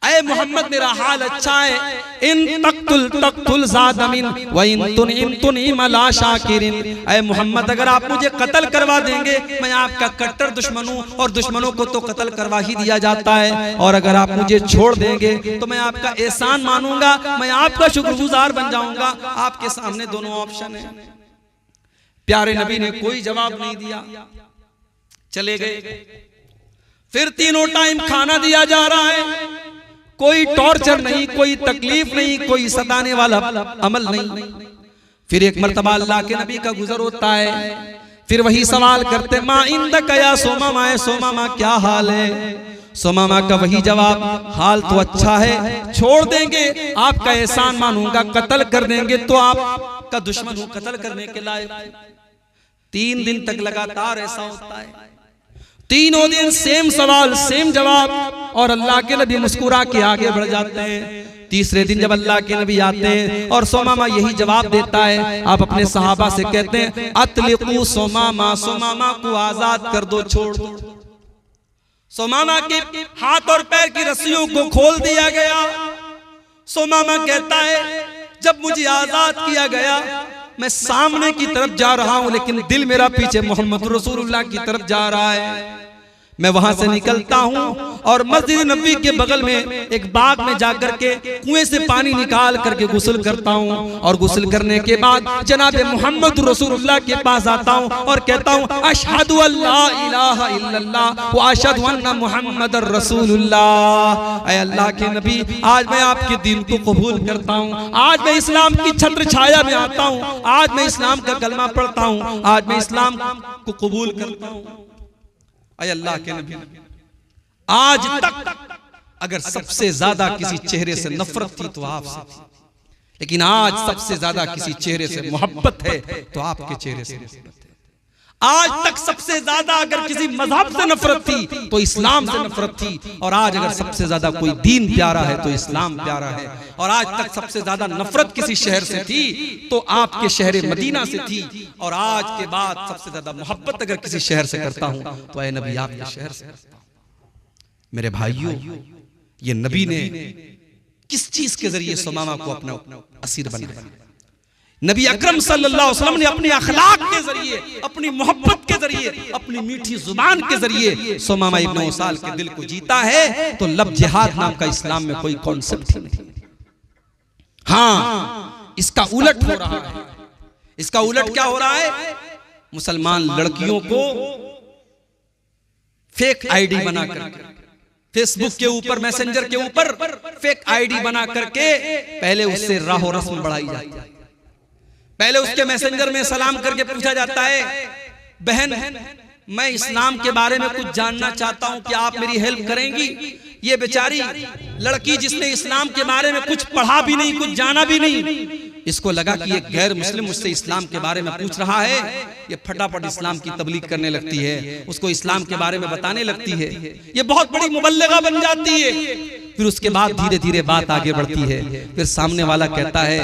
S1: ऐ मोहम्मद मेरा हाल अच्छा है। इन तक्तुल ज़ादमिन व इन तुनिम ला शाकिरिन। ऐ मोहम्मद अगर आप मुझे कत्ल करवा देंगे, मैं आपका कट्टर दुश्मन हूँ और दुश्मनों को तो कत्ल करवा ही दिया जाता है, और अगर आप मुझे छोड़ देंगे तो मैं आपका एहसान मानूंगा, मैं आपका शुक्रगुजार बन जाऊंगा। आपके सामने दोनों ऑप्शन है। प्यारे नबी ने कोई जवाब नहीं दिया, चले गए। फिर तीनों टाइम खाना दिया जा रहा है, कोई टॉर्चर नहीं, कोई तकलीफ नहीं, कोई सताने वाला अमल नहीं। फिर एक मर्तबा अल्लाह के नबी का गुजर होता है। फिर वही सवाल करते माँ इंदक या सोमामा, सोमामा क्या हाल है? सोमामा का वही जवाब, हाल तो अच्छा है, छोड़ देंगे आपका एहसान मानूंगा, कत्ल कर देंगे तो आपका दुश्मन हूं, कत्ल करने के लायक। 3 दिन तक लगातार ऐसा होता है, तीनों दिन सेम सवाल सेम जवाब, और अल्लाह के नबी मुस्कुरा के आगे बढ़ जाते हैं। तीसरे दिन जब अल्लाह के नबी आते हैं और सोमामा यही जवाब देता है, आप अपने सहाबा से कहते हैं अतलिकू सोमामा, सोमामा को आजाद कर दो, छोड़ दो। सोमामा के हाथ और पैर की रस्सियों को खोल दिया गया। सोमामा कहता है जब मुझे आजाद किया गया, मैं सामने की तरफ जा रहा हूं, लेकिन दिल मेरा पीछे मोहम्मद रसूलुल्लाह की तरफ जा रहा है। मैं वहां से निकलता हूं और मस्जिद नबी के बगल में एक बाग में जाकर के कुएं से पानी निकाल करके गुस्ल करता हूं, और गुस्ल करने के बाद जनाब मोहम्मद रसूलुल्लाह के पास आता हूं और कहता हूं अशहदु अल्ला इलाहा इल्लल्लाह व अशहदु अन्ना मुहम्मदर रसूलुल्लाह। ऐ अल्लाह के नबी, आज मैं आपके दीन को कबूल करता हूं, आज मैं इस्लाम की छत्र छाया में आता हूं, आज मैं इस्लाम का कलमा पढ़ता हूं, आज मैं इस्लाम को कबूल करता हूं। ऐ अल्लाह के नबी, आज तक अगर सबसे ज्यादा किसी चेहरे से नफरत थी तो आपसे थी, लेकिन आज सबसे ज्यादा किसी चेहरे से मोहब्बत है तो आपके चेहरे से मोहब्बत है। आज तक सबसे ज्यादा अगर किसी मजहब से नफरत थी तो इस्लाम से नफरत थी, और आज अगर सबसे ज्यादा कोई दीन प्यारा है तो इस्लाम प्यारा है। और आज तक सबसे ज्यादा नफरत किसी शहर से थी तो आपके शहर मदीना से थी, और आज के बाद सबसे ज्यादा मोहब्बत अगर किसी शहर से करता हूं तो ऐ नबी आपके शहर से करता हूं। मेरे भाइयों, ये नबी ने किस चीज के जरिए सुमामा को अपना असीर बनाया? नबी अकरम सल्लल्लाहु अलैहि वसल्लम ने अपने अखलाक के जरिए, अपनी मोहब्बत के जरिए, अपनी मीठी जुबान के जरिए सुमामा इब्न उसाल के दिल को जीता है। तो लब जिहाद नाम का इस्लाम में कोई कॉन्सेप्ट ही नहीं। हाँ, इसका उलट हो रहा है। इसका उलट क्या हो रहा है? मुसलमान लड़कियों को फेक आईडी बनाकर, फेसबुक के ऊपर, मैसेंजर के ऊपर फेक आईडी बना करके पहले उससे राहो रस्म बढ़ाई जाती है। पहले उसके मैसेंजर में सलाम करके पूछा जाता है, बहन मैं इस्लाम के बारे में कुछ जानना चाहता हूं, कि आप मेरी हेल्प करेंगी? ये बेचारी लड़की जिसने इस्लाम के बारे में कुछ पढ़ा भी नहीं, कुछ जाना भी नहीं, इसको लगा कि एक गैर मुस्लिम मुझसे इस्लाम के बारे में पूछ रहा है, ये फटाफट इस्लाम की तबलीग करने लगती है, उसको इस्लाम के बारे में बताने लगती है, ये बहुत बड़ी मुबल्लिगा बन जाती है। फिर उसके बाद धीरे धीरे बात आगे बढ़ती है। फिर सामने वाला कहता है,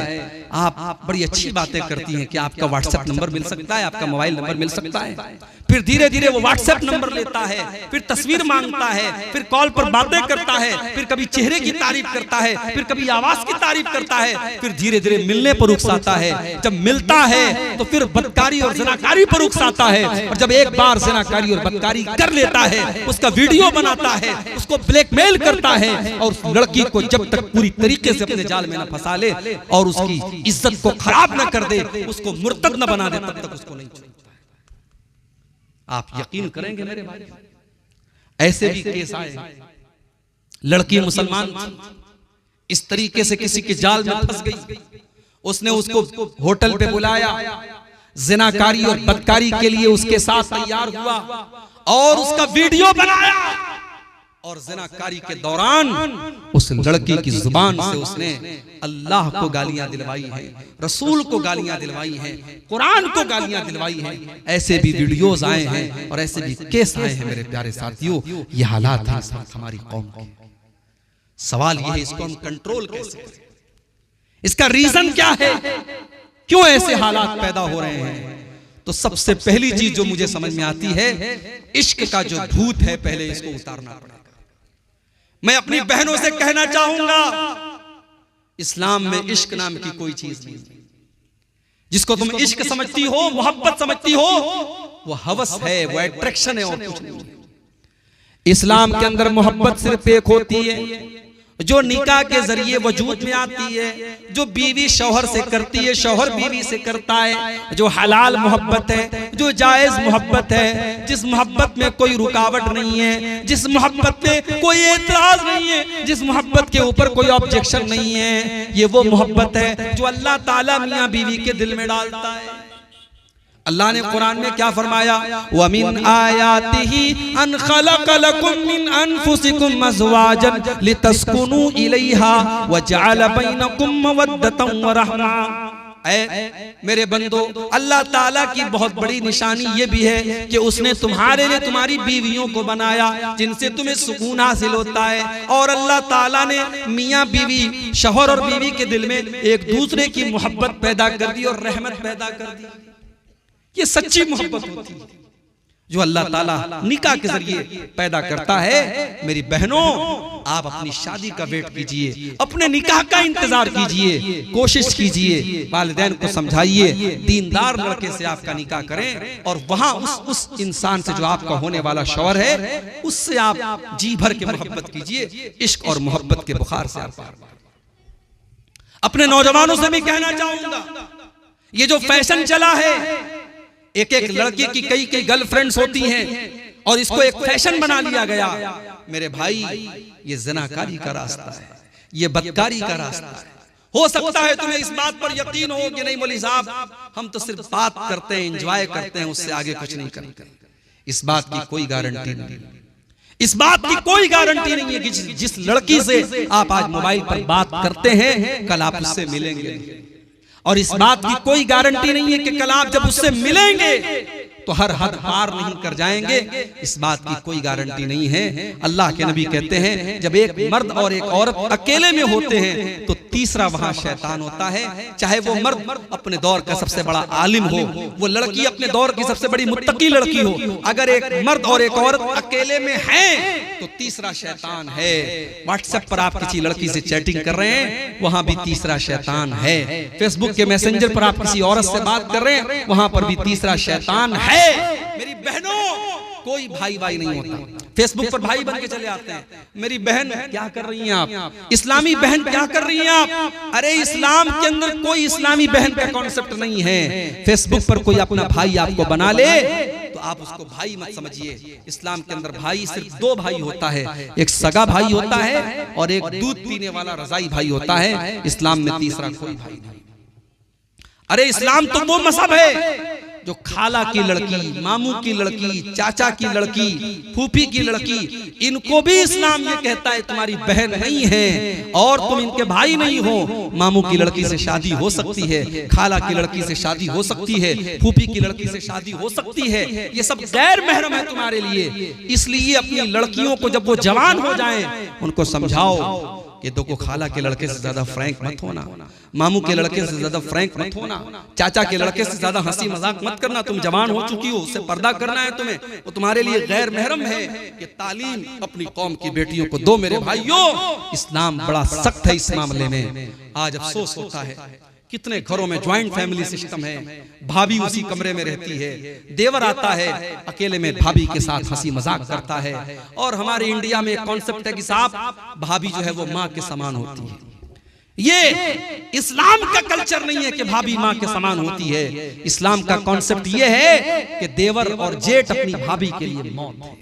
S1: आप बड़ी अच्छी बातें करती हैं, कि आपका व्हाट्सएप नंबर मिल सकता है, आपका मोबाइल नंबर मिल सकता है? फिर धीरे धीरे वो व्हाट्सएप नंबर लेता है, फिर तस्वीर मांगता है, फिर कॉल पर बातें करता है, फिर कभी चेहरे की तारीफ करता है, फिर कभी आवाज की तारीफ करता है, फिर धीरे धीरे मिलने पर उकसाता है। जब मिलता है तो फिर बदकारी और ज़नाकारी पर उकसाता है, और जब एक बार ज़नाकारी और बदकारी कर लेता है, उसका वीडियो बनाता है, उसको ब्लैकमेल करता है, और उस लड़की को जब तक पूरी तरीके से अपने जाल में न फंसा ले और उसकी इज्जत को खराब न कर दे, उसको मुर्तद न बना दे, तब तक उसको नहीं छोड़ता है। आप यकीन करेंगे मेरे भाई, ऐसे भी केस आए। लड़की मुसलमान थी, इस तरीके से किसी के जाल में फंस गई, उसने उसको होटल पे बुलाया, जिनाकारी और बदकारी के लिए उसके साथ तैयार हुआ और उसका वीडियो बनाया, और जिनाकारी के दौरान उस लड़की की जुबान से उसने अल्लाह को गालियां दिलवाई हैं, रसूल को गालियां दिलवाई हैं, कुरान को गालियां दिलवाई हैं। ऐसे भी वीडियोस आए हैं और ऐसे भी केस आए हैं मेरे प्यारे साथियों। ये हालात हैं हमारी कौम के। सवाल ये है, इसको हम कंट्रोल कैसे करें? इसका रीजन क्या है? क्यों ऐसे हालात पैदा हो रहे हैं? तो सबसे पहली चीज जो मुझे समझ में आती है, इश्क का जो भूत है, पहले इसको उतारना पड़ेगा। मैं अपनी बहनों से कहना चाहूंगा, इस्लाम में इश्क नाम की कोई चीज नहीं। जिसको तुम इश्क समझती हो, मोहब्बत समझती हो, वो हवस है, वो अट्रैक्शन है और कुछ नहीं। इस्लाम के अंदर मोहब्बत सिर्फ एक होती है जो निकाह के जरिए वजूद में आती है, जो बीवी शौहर से करती है, शौहर बीवी से करता है, जो हलाल मोहब्बत है, जो जायज मोहब्बत है, जिस मोहब्बत में कोई रुकावट नहीं है, जिस मोहब्बत में कोई एतराज नहीं है, जिस मोहब्बत के ऊपर कोई ऑब्जेक्शन नहीं है, ये वो मोहब्बत है जो अल्लाह ताला मियां बीवी के दिल में डालता है। अल्लाह ने कुरान में क्या फरमाया, वमिन आयातिही अन खलक़ लकुम मिन अनफुसिकुम अज़वाजन लितस्कुनू इलैहा व जअल बैनकुम मवद्दतन व रहमा। मेरे बंदो, अल्लाह ताला की बहुत बड़ी निशानी ये भी है कि उसने तुम्हारे लिए तुम्हारी बीवियों को बनाया जिनसे तुम्हें सुकून हासिल होता है, और अल्लाह ताला ने मियाँ बीवी, शौहर और बीवी के दिल में एक दूसरे की मोहब्बत पैदा कर दी और रहमत पैदा कर दी। ये सच्ची मोहब्बत होती है जो अल्लाह ताला निकाह के जरिए पैदा करता है। मेरी बहनों, आप अपनी शादी का वेट कीजिए, अपने निकाह का इंतजार कीजिए, कोशिश कीजिए, वालिदैन को समझाइए, दीनदार लड़के से आपका निकाह करें, और वहां उस इंसान से जो आपका होने वाला शौहर है उससे आप जी भर के मोहब्बत कीजिए। इश्क और मोहब्बत के बुखार से आप अपने नौजवानों से भी कहना चाहूंगा, ये जो फैशन चला है, एक एक लड़के की कई कई गर्लफ्रेंड्स होती हैं और इसको एक फैशन बना लिया गया। मेरे भाई, ये ज़नाकारी का रास्ता है, ये बदकारी का रास्ता है। हो सकता है तुम्हें इस बात पर यकीन हो कि नहीं मौलवी साहब, हम तो सिर्फ बात करते हैं, एंजॉय करते हैं, उससे आगे कुछ नहीं करते। इस बात की कोई गारंटी नहीं। इस बात की कोई गारंटी नहीं है कि जिस लड़की से आप आज मोबाइल पर बात करते हैं कल आप उससे मिलेंगे, और इस बात की कोई गारंटी नहीं है कि कल आप जब उससे मिलेंगे तो हर हद पार नहीं कर जाएंगे। इस बात की कोई गारंटी नहीं है। अल्लाह के नबी कहते हैं जब एक मर्द और एक औरत अकेले में होते हैं तो तीसरा वहां शैतान होता है। चाहे वो मर्द अपने दौर का सबसे बड़ा आलिम हो, वो लड़की अपने दौर की सबसे बड़ी मुत्तकी लड़की हो, अगर एक मर्द और एक औरत अकेले में हैं तो तीसरा शैतान है। व्हाट्सएप पर आप किसी लड़की से चैटिंग कर रहे हैं, वहां भी तीसरा शैतान है। फेसबुक के मैसेंजर पर आप किसी औरत से बात कर रहे हैं, वहां पर भी तीसरा शैतान है। मेरी बहनों, कोई भाई नहीं होता। फेसबुक पर भाई बन के चले आते हैं। मेरी बहन क्या कर रही हैं आप, इस्लामी बहन क्या कर रही हैं आप? अरे इस्लाम के अंदर कोई इस्लामी बहन का कॉन्सेप्ट नहीं है। फेसबुक पर कोई अपना भाई आपको बना ले तो आप उसको भाई मत समझिए। इस्लाम के अंदर भाई सिर्फ दो भाई होता है, एक सगा भाई होता है और एक दूध पीने वाला रजाई भाई होता है। इस्लाम में तीसरा कोई भाई नहीं। अरे इस्लाम तो वो मजहब है जो खाला की लड़की, मामू की लड़की, चाचा की लड़की, फूफी की लड़की, इनको भी इस्लाम ये कहता है तुम्हारी बहन नहीं है और तुम इनके भाई नहीं हो। मामू की लड़की से शादी हो सकती है, खाला की लड़की से शादी हो सकती है, फूफी की लड़की से शादी हो सकती है। ये सब गैर महरम है तुम्हारे लिए। इसलिए अपनी लड़कियों को जब वो जवान हो जाएं उनको समझाओ कि देखो खाला के लड़के से ज्यादा फ्रैंक मत होना, मामू के लड़के से ज्यादा फ्रैंक मत होना, चाचा के लड़के से ज्यादा हंसी मजाक मत करना। तुम जवान हो चुकी हो, उससे पर्दा करना है तुम्हें, वो तुम्हारे लिए गैर महरम है। ये तालीम अपनी कौम की बेटियों को दो मेरे भाइयों। इस्लाम बड़ा सख्त है इस मामले में। आज अफसोस होता है कितने घरों में ज्वाइंट फैमिली सिस्टम है, भाभी उसी कमरे में रहती है, देवर आता है अकेले में भाभी के साथ हंसी मजाक करता है। और हमारे इंडिया में एक कॉन्सेप्ट है कि साहब भाभी जो है वो माँ के समान होती है। ये इस्लाम का कल्चर नहीं है कि भाभी माँ के समान होती है। इस्लाम का कॉन्सेप्ट ये है कि देवर और जेठ अपनी भाभी के लिए मौत है।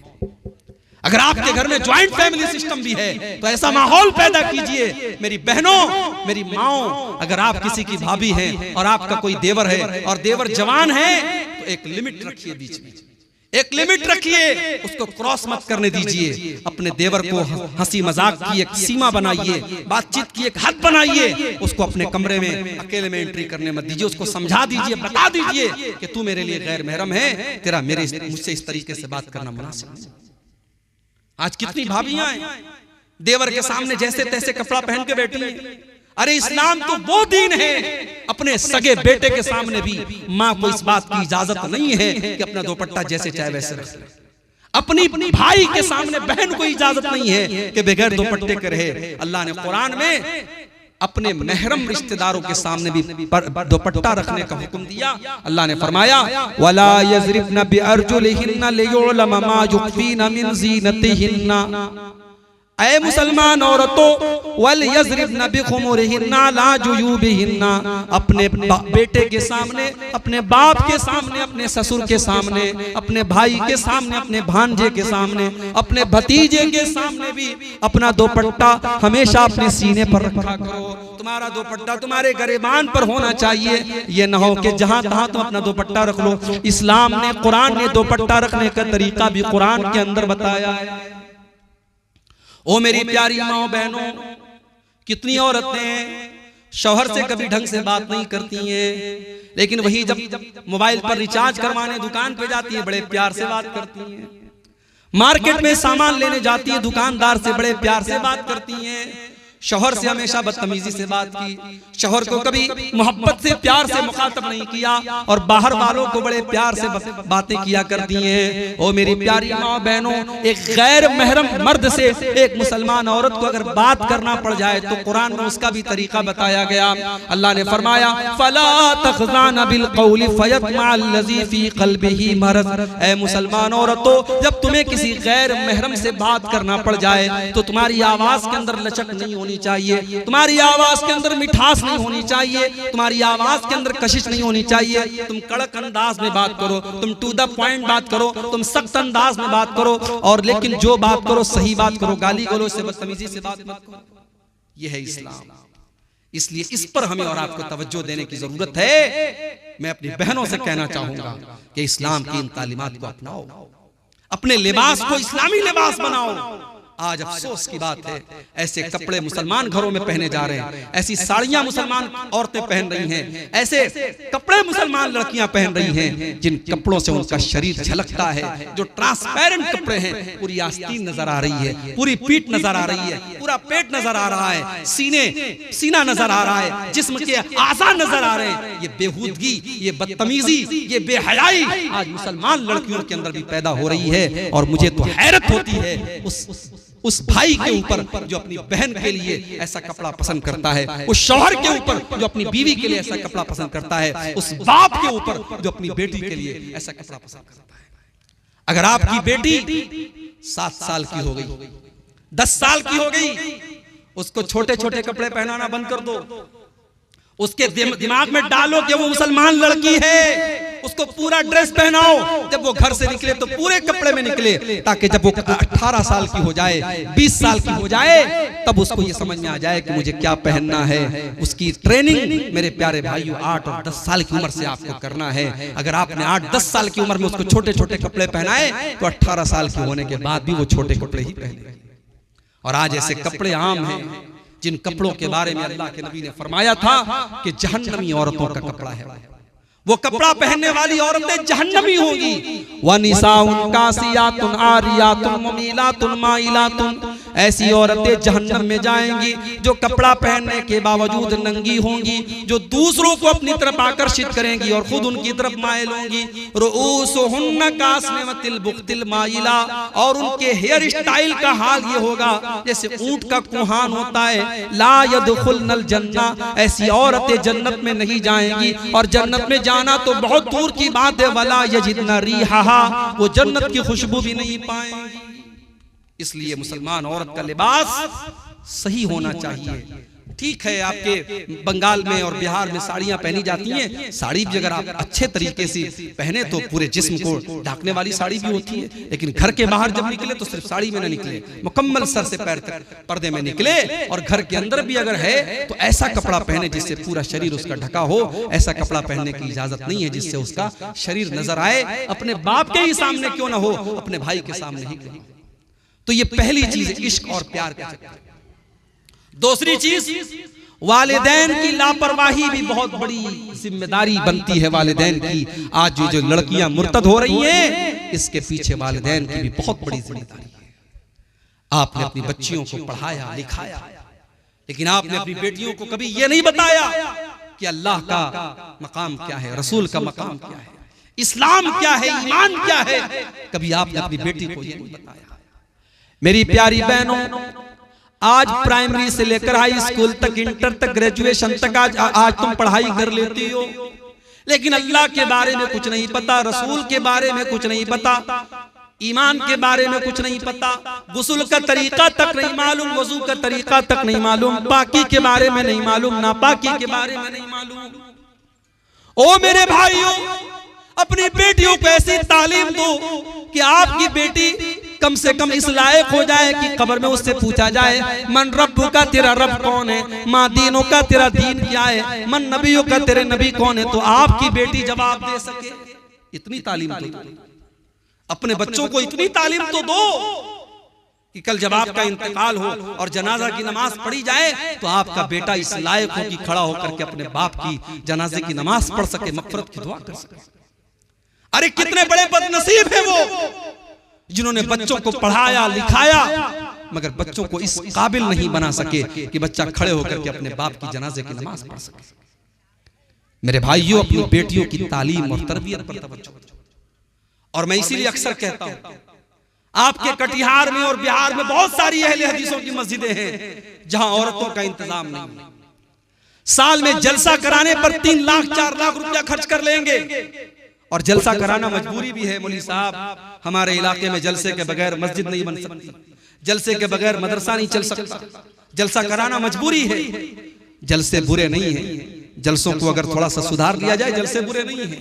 S1: अगर आपके घर में ज्वाइंट फैमिली सिस्टम भी है तो ऐसा माहौल पैदा कीजिए। मेरी बहनों, मेरी माओ, अगर आप किसी की भाभी हैं और आपका कोई देवर है और देवर जवान है तो एक लिमिट रखिए, बीच में एक लिमिट रखिए, उसको क्रॉस मत करने दीजिए। अपने देवर को हंसी मजाक की एक सीमा बनाइए, बातचीत की एक हद बनाइए। उसको अपने कमरे में अकेले में एंट्री करने मत दीजिए। उसको समझा दीजिए, बता दीजिए कि तू मेरे लिए गैर महरम है, तेरा मुझसे इस तरीके से बात करना मुनासिब नहीं। आज कितनी भाभियां हैं देवर के सामने जैसे तैसे कपड़ा पहन के बैठी हैं। अरे इस्लाम तो वो दीन है, अपने सगे बेटे के सामने भी माँ को इस बात की इजाजत नहीं है कि अपना दुपट्टा जैसे चाहे वैसे रख ले। अपनी भाई के सामने बहन को इजाजत नहीं है कि बगैर दुपट्टे के रहे। अल्लाह ने कुरान में अपने महरम रिश्तेदारों के सामने भी दुपट्टा रखने का हुक्म दिया। अल्लाह ने फरमाया वला यज़रिबना बिअरजुलिहिन्ना लियुअलम मा युख्फीना मिन ज़ीनतिहिन्ना। ऐ मुसलमान औरतों, वल यज़रिबना बिखुमुरिहिन्ना ला जुयूबिहिन्ना। अपने बेटे के सामने, अपने बाप के सामने, अपने ससुर के सामने, अपने भाई के सामने, अपने भांजे के सामने, अपने भतीजे के सामने भी अपना दुपट्टा हमेशा अपने सीने पर रखा करो। तुम्हारा दुपट्टा तुम्हारे गिरेबान पर होना चाहिए। ये न हो कि जहां तहां तुम अपना दुपट्टा रख लो। इस्लाम ने, कुरान ने दुपट्टा रखने का तरीका भी कुरान के अंदर बताया है। ओ मेरी प्यारी माओ बहनों, कितनी औरतें शौहर से कभी ढंग से बात नहीं करती हैं, लेकिन वही जब मोबाइल पर रिचार्ज करवाने दुकान पे जाती है बड़े प्यार से बात करती हैं। मार्केट में सामान लेने जाती है दुकानदार से बड़े प्यार से बात करती हैं। शौहर से हमेशा बदतमीजी से बात की, शौहर को कभी मोहब्बत से प्यार से मुखातब नहीं किया और बाहर वालों को बड़े प्यार से बातें किया करती हैं। ओ मेरी प्यारी माँ बहनों, एक गैर महरम मर्द से एक मुसलमान औरत को अगर बात करना पड़ जाए तो कुरान में उसका भी तरीका बताया गया। अल्लाह ने फरमाया फला तखज़ाना बिल क़ौलि फयत्मअल्लज़ी फ़ी क़ल्बिही मरज़। ऐ मुसलमान औरतों, जब तुम्हें किसी गैर महरम से बात करना पड़ जाए तो तुम्हारी आवाज के अंदर लचक नहीं होनी चाहिए, तुम्हारी आवाज के अंदर मिठास नहीं होनी चाहिए, तुम्हारी आवाज के अंदर कशिश नहीं होनी चाहिए। तुम कड़क अंदाज में बात करो, तुम टू द पॉइंट बात करो, तुम सख्त अंदाज में बात करो, और लेकिन जो बात करो सही बात करो, गाली गलौज से बदतमीजी से बात मत करो। यह है इस्लाम। इसलिए इस पर हमें और आपको तवज्जो देने की जरूरत है। मैं अपनी बहनों से कहना चाहूंगा कि इस्लाम की इन तालीमात को अपनाओ। अपने लिबास को इस्लामी लिबास बनाओ। आज अफसोस की बात है, ऐसे कपड़े मुसलमान घरों में पहने जा रहे हैं, ऐसी साड़ियां मुसलमान औरतें पहन रही हैं, ऐसे कपड़े मुसलमान लड़कियां पहन रही हैं जिन कपड़ों से उनका शरीर झलकता है, जो ट्रांसपेरेंट कपड़े हैं। पूरी आस्तीन नजर आ रही है, पूरी पीठ नजर आ रही है, पूरा पेट नजर आ रहा है, सीना नजर आ रहा है, जिस्म के आज़ा नजर आ रहे हैं। ये बेहूदगी, ये बदतमीजी, ये बेहयाई आज मुसलमान लड़कियों के अंदर भी पैदा हो रही है। और मुझे तो हैरत होती है उस भाई के ऊपर जो अपनी बहन के लिए ऐसा कपड़ा पसंद करता है, उस शौहर के ऊपर जो अपनी बीवी के लिए ऐसा कपड़ा पसंद करता है, उस बाप के ऊपर जो अपनी बेटी के लिए ऐसा कपड़ा पसंद करता है। अगर आपकी बेटी 7 साल की हो गई, 10 साल की हो गई, उसको छोटे छोटे कपड़े पहनाना बंद कर दो। उसके दिमाग में डालो कि वो मुसलमान लड़की है, उसको पूरा ड्रेस पहनाओ। जब वो घर से निकले तो पूरे कपड़े में निकले, ताकि जब वो 18 साल की हो जाए, 20 साल की हो जाए, तब उसको ये समझ में आ जाए कि मुझे क्या पहनना है। उसकी ट्रेनिंग मेरे प्यारे भाइयों 8 और 10 साल की उम्र से आपको करना है। अगर आपने 8-10 साल की उम्र में उसको छोटे छोटे कपड़े पहनाए तो 18 साल के होने के बाद भी वो छोटे कपड़े ही पहने। और आज ऐसे कपड़े आम हैं जिन कपड़ों के बारे में अल्लाह के नबी ने फरमाया था कि जहन्नमी औरतों का कपड़ा है, वो कपड़ा पहनने वाली औरतें जहन्नमी होंगी। वनिसाउन कासियातुन आरियातुन मुमीलातुन माइलातुन, ऐसी औरतें जहन्नम में जाएंगी जो कपड़ा पहनने के बावजूद नंगी होंगी, जो दूसरों को अपनी तरफ आकर्षित करेंगी और खुद उनकी तरफ माइल होंगी। रुऊसुहुन्ना कास्निमतिल बुख्तिल माइला, और उनके हेयर स्टाइल का हाल ये होगा जैसे ऊंट का कुहान होता है। ला यदखुलनल जन्ना, ऐसी औरतें जन्नत में नहीं जाएंगी, और जन्नत में जाना तो बहुत दूर की बात है। वला यजिदना रिहा, वो जन्नत की खुशबू भी नहीं पाएंगी। इसलिए मुसलमान औरत का लिबास सही होना चाहिए। ठीक है, आपके बंगाल में और बिहार में साड़ियां पहनी जाती हैं, साड़ी भी अगर आप अच्छे तरीके से पहने तो पूरे जिस्म को ढकने वाली साड़ी भी होती है। लेकिन घर के बाहर जब निकले तो सिर्फ साड़ी में न निकले, मुकम्मल सर से पैर तक पर्दे में निकले। और घर के अंदर भी अगर है तो ऐसा कपड़ा पहने जिससे पूरा शरीर उसका ढका हो। ऐसा कपड़ा पहनने की इजाजत नहीं है जिससे उसका शरीर नजर आए। अपने बाप के ही सामने क्यों ना हो, अपने भाई के सामने ही क्यों। तो ये पहली चीज है, इश्क और प्यार का चक्कर। दूसरी चीज, वालिदैन की लापरवाही भी बहुत बड़ी जिम्मेदारी बनती है वालिदैन की। आज जो लड़कियां मुर्तद हो रही हैं, इसके पीछे वालिदैन की भी बहुत बड़ी जिम्मेदारी है। आपने अपनी बच्चियों को पढ़ाया लिखाया, लेकिन आपने अपनी बेटियों को कभी यह नहीं बताया कि अल्लाह का मकाम क्या है, रसूल का मकाम क्या है, इस्लाम क्या है, ईमान क्या है। कभी आपने अपनी बेटी को यह नहीं बताया। मेरी प्यारी बहनों, आज प्राइमरी से लेकर हाई स्कूल तक, इंटर तक, ग्रेजुएशन तक आज तुम पढ़ाई कर लेती हो, लेकिन अल्लाह के बारे में कुछ नहीं पता, रसूल के बारे में कुछ नहीं पता, ईमान के बारे में कुछ नहीं पता, गुस्ल का तरीका तक नहीं मालूम, वजू का तरीका तक नहीं मालूम, पाकी के बारे में नहीं मालूम, नापाकी के बारे में नहीं मालूम। ओ मेरे भाइयों, अपनी बेटियों को ऐसी तालीम दो कि आपकी बेटी कम से कम इस लायक हो जाए कि कब्र में उससे पूछा जाए, मन रब्बु का, तेरा रब कौन है, माँ दीनों का, तेरा दीन क्या है, मन नबियों का, तेरे नबी कौन है। तो आपकी बेटी जवाब दे सके। इतनी तालीम तो दो, अपने बच्चों को इतनी तालीम तो दो कि कल जब आपका इंतकाल हो और जनाजा की नमाज पढ़ी जाए तो आपका बेटा इस लायक हो कि खड़ा होकर के अपने बाप की जनाजे की नमाज पढ़ सके, मगफिरत की दुआ कर सके। अरे कितने बड़े बदनसीब है वो जिन्होंने बच्चों को पढ़ाया लिखाया, मगर बच्चों को इस काबिल नहीं बना सके कि बच्चा खड़े होकर के अपने बाप की जनाजे की नमाज पढ़ सके। मेरे भाइयों, अपनी बेटियों की तालीम और तरबियत पर तवज्जो करो। और मैं इसीलिए अक्सर कहता हूं, आपके कटिहार में और बिहार में बहुत सारी अहले हदीसों की मस्जिदें हैं जहां औरतों का इंतजाम नहीं। साल में जलसा कराने पर 3 लाख 4 लाख रुपया खर्च कर लेंगे, और जलसा कराना मजबूरी भी है। मौलवी साहब, हमारे इलाके में जलसे के बगैर मस्जिद नहीं बन सकती, जलसे के बगैर मदरसा नहीं चल सकता, जलसा कराना मजबूरी है। जलसे बुरे नहीं है, जलसों को अगर थोड़ा सा सुधार लिया जाए जलसे बुरे नहीं है।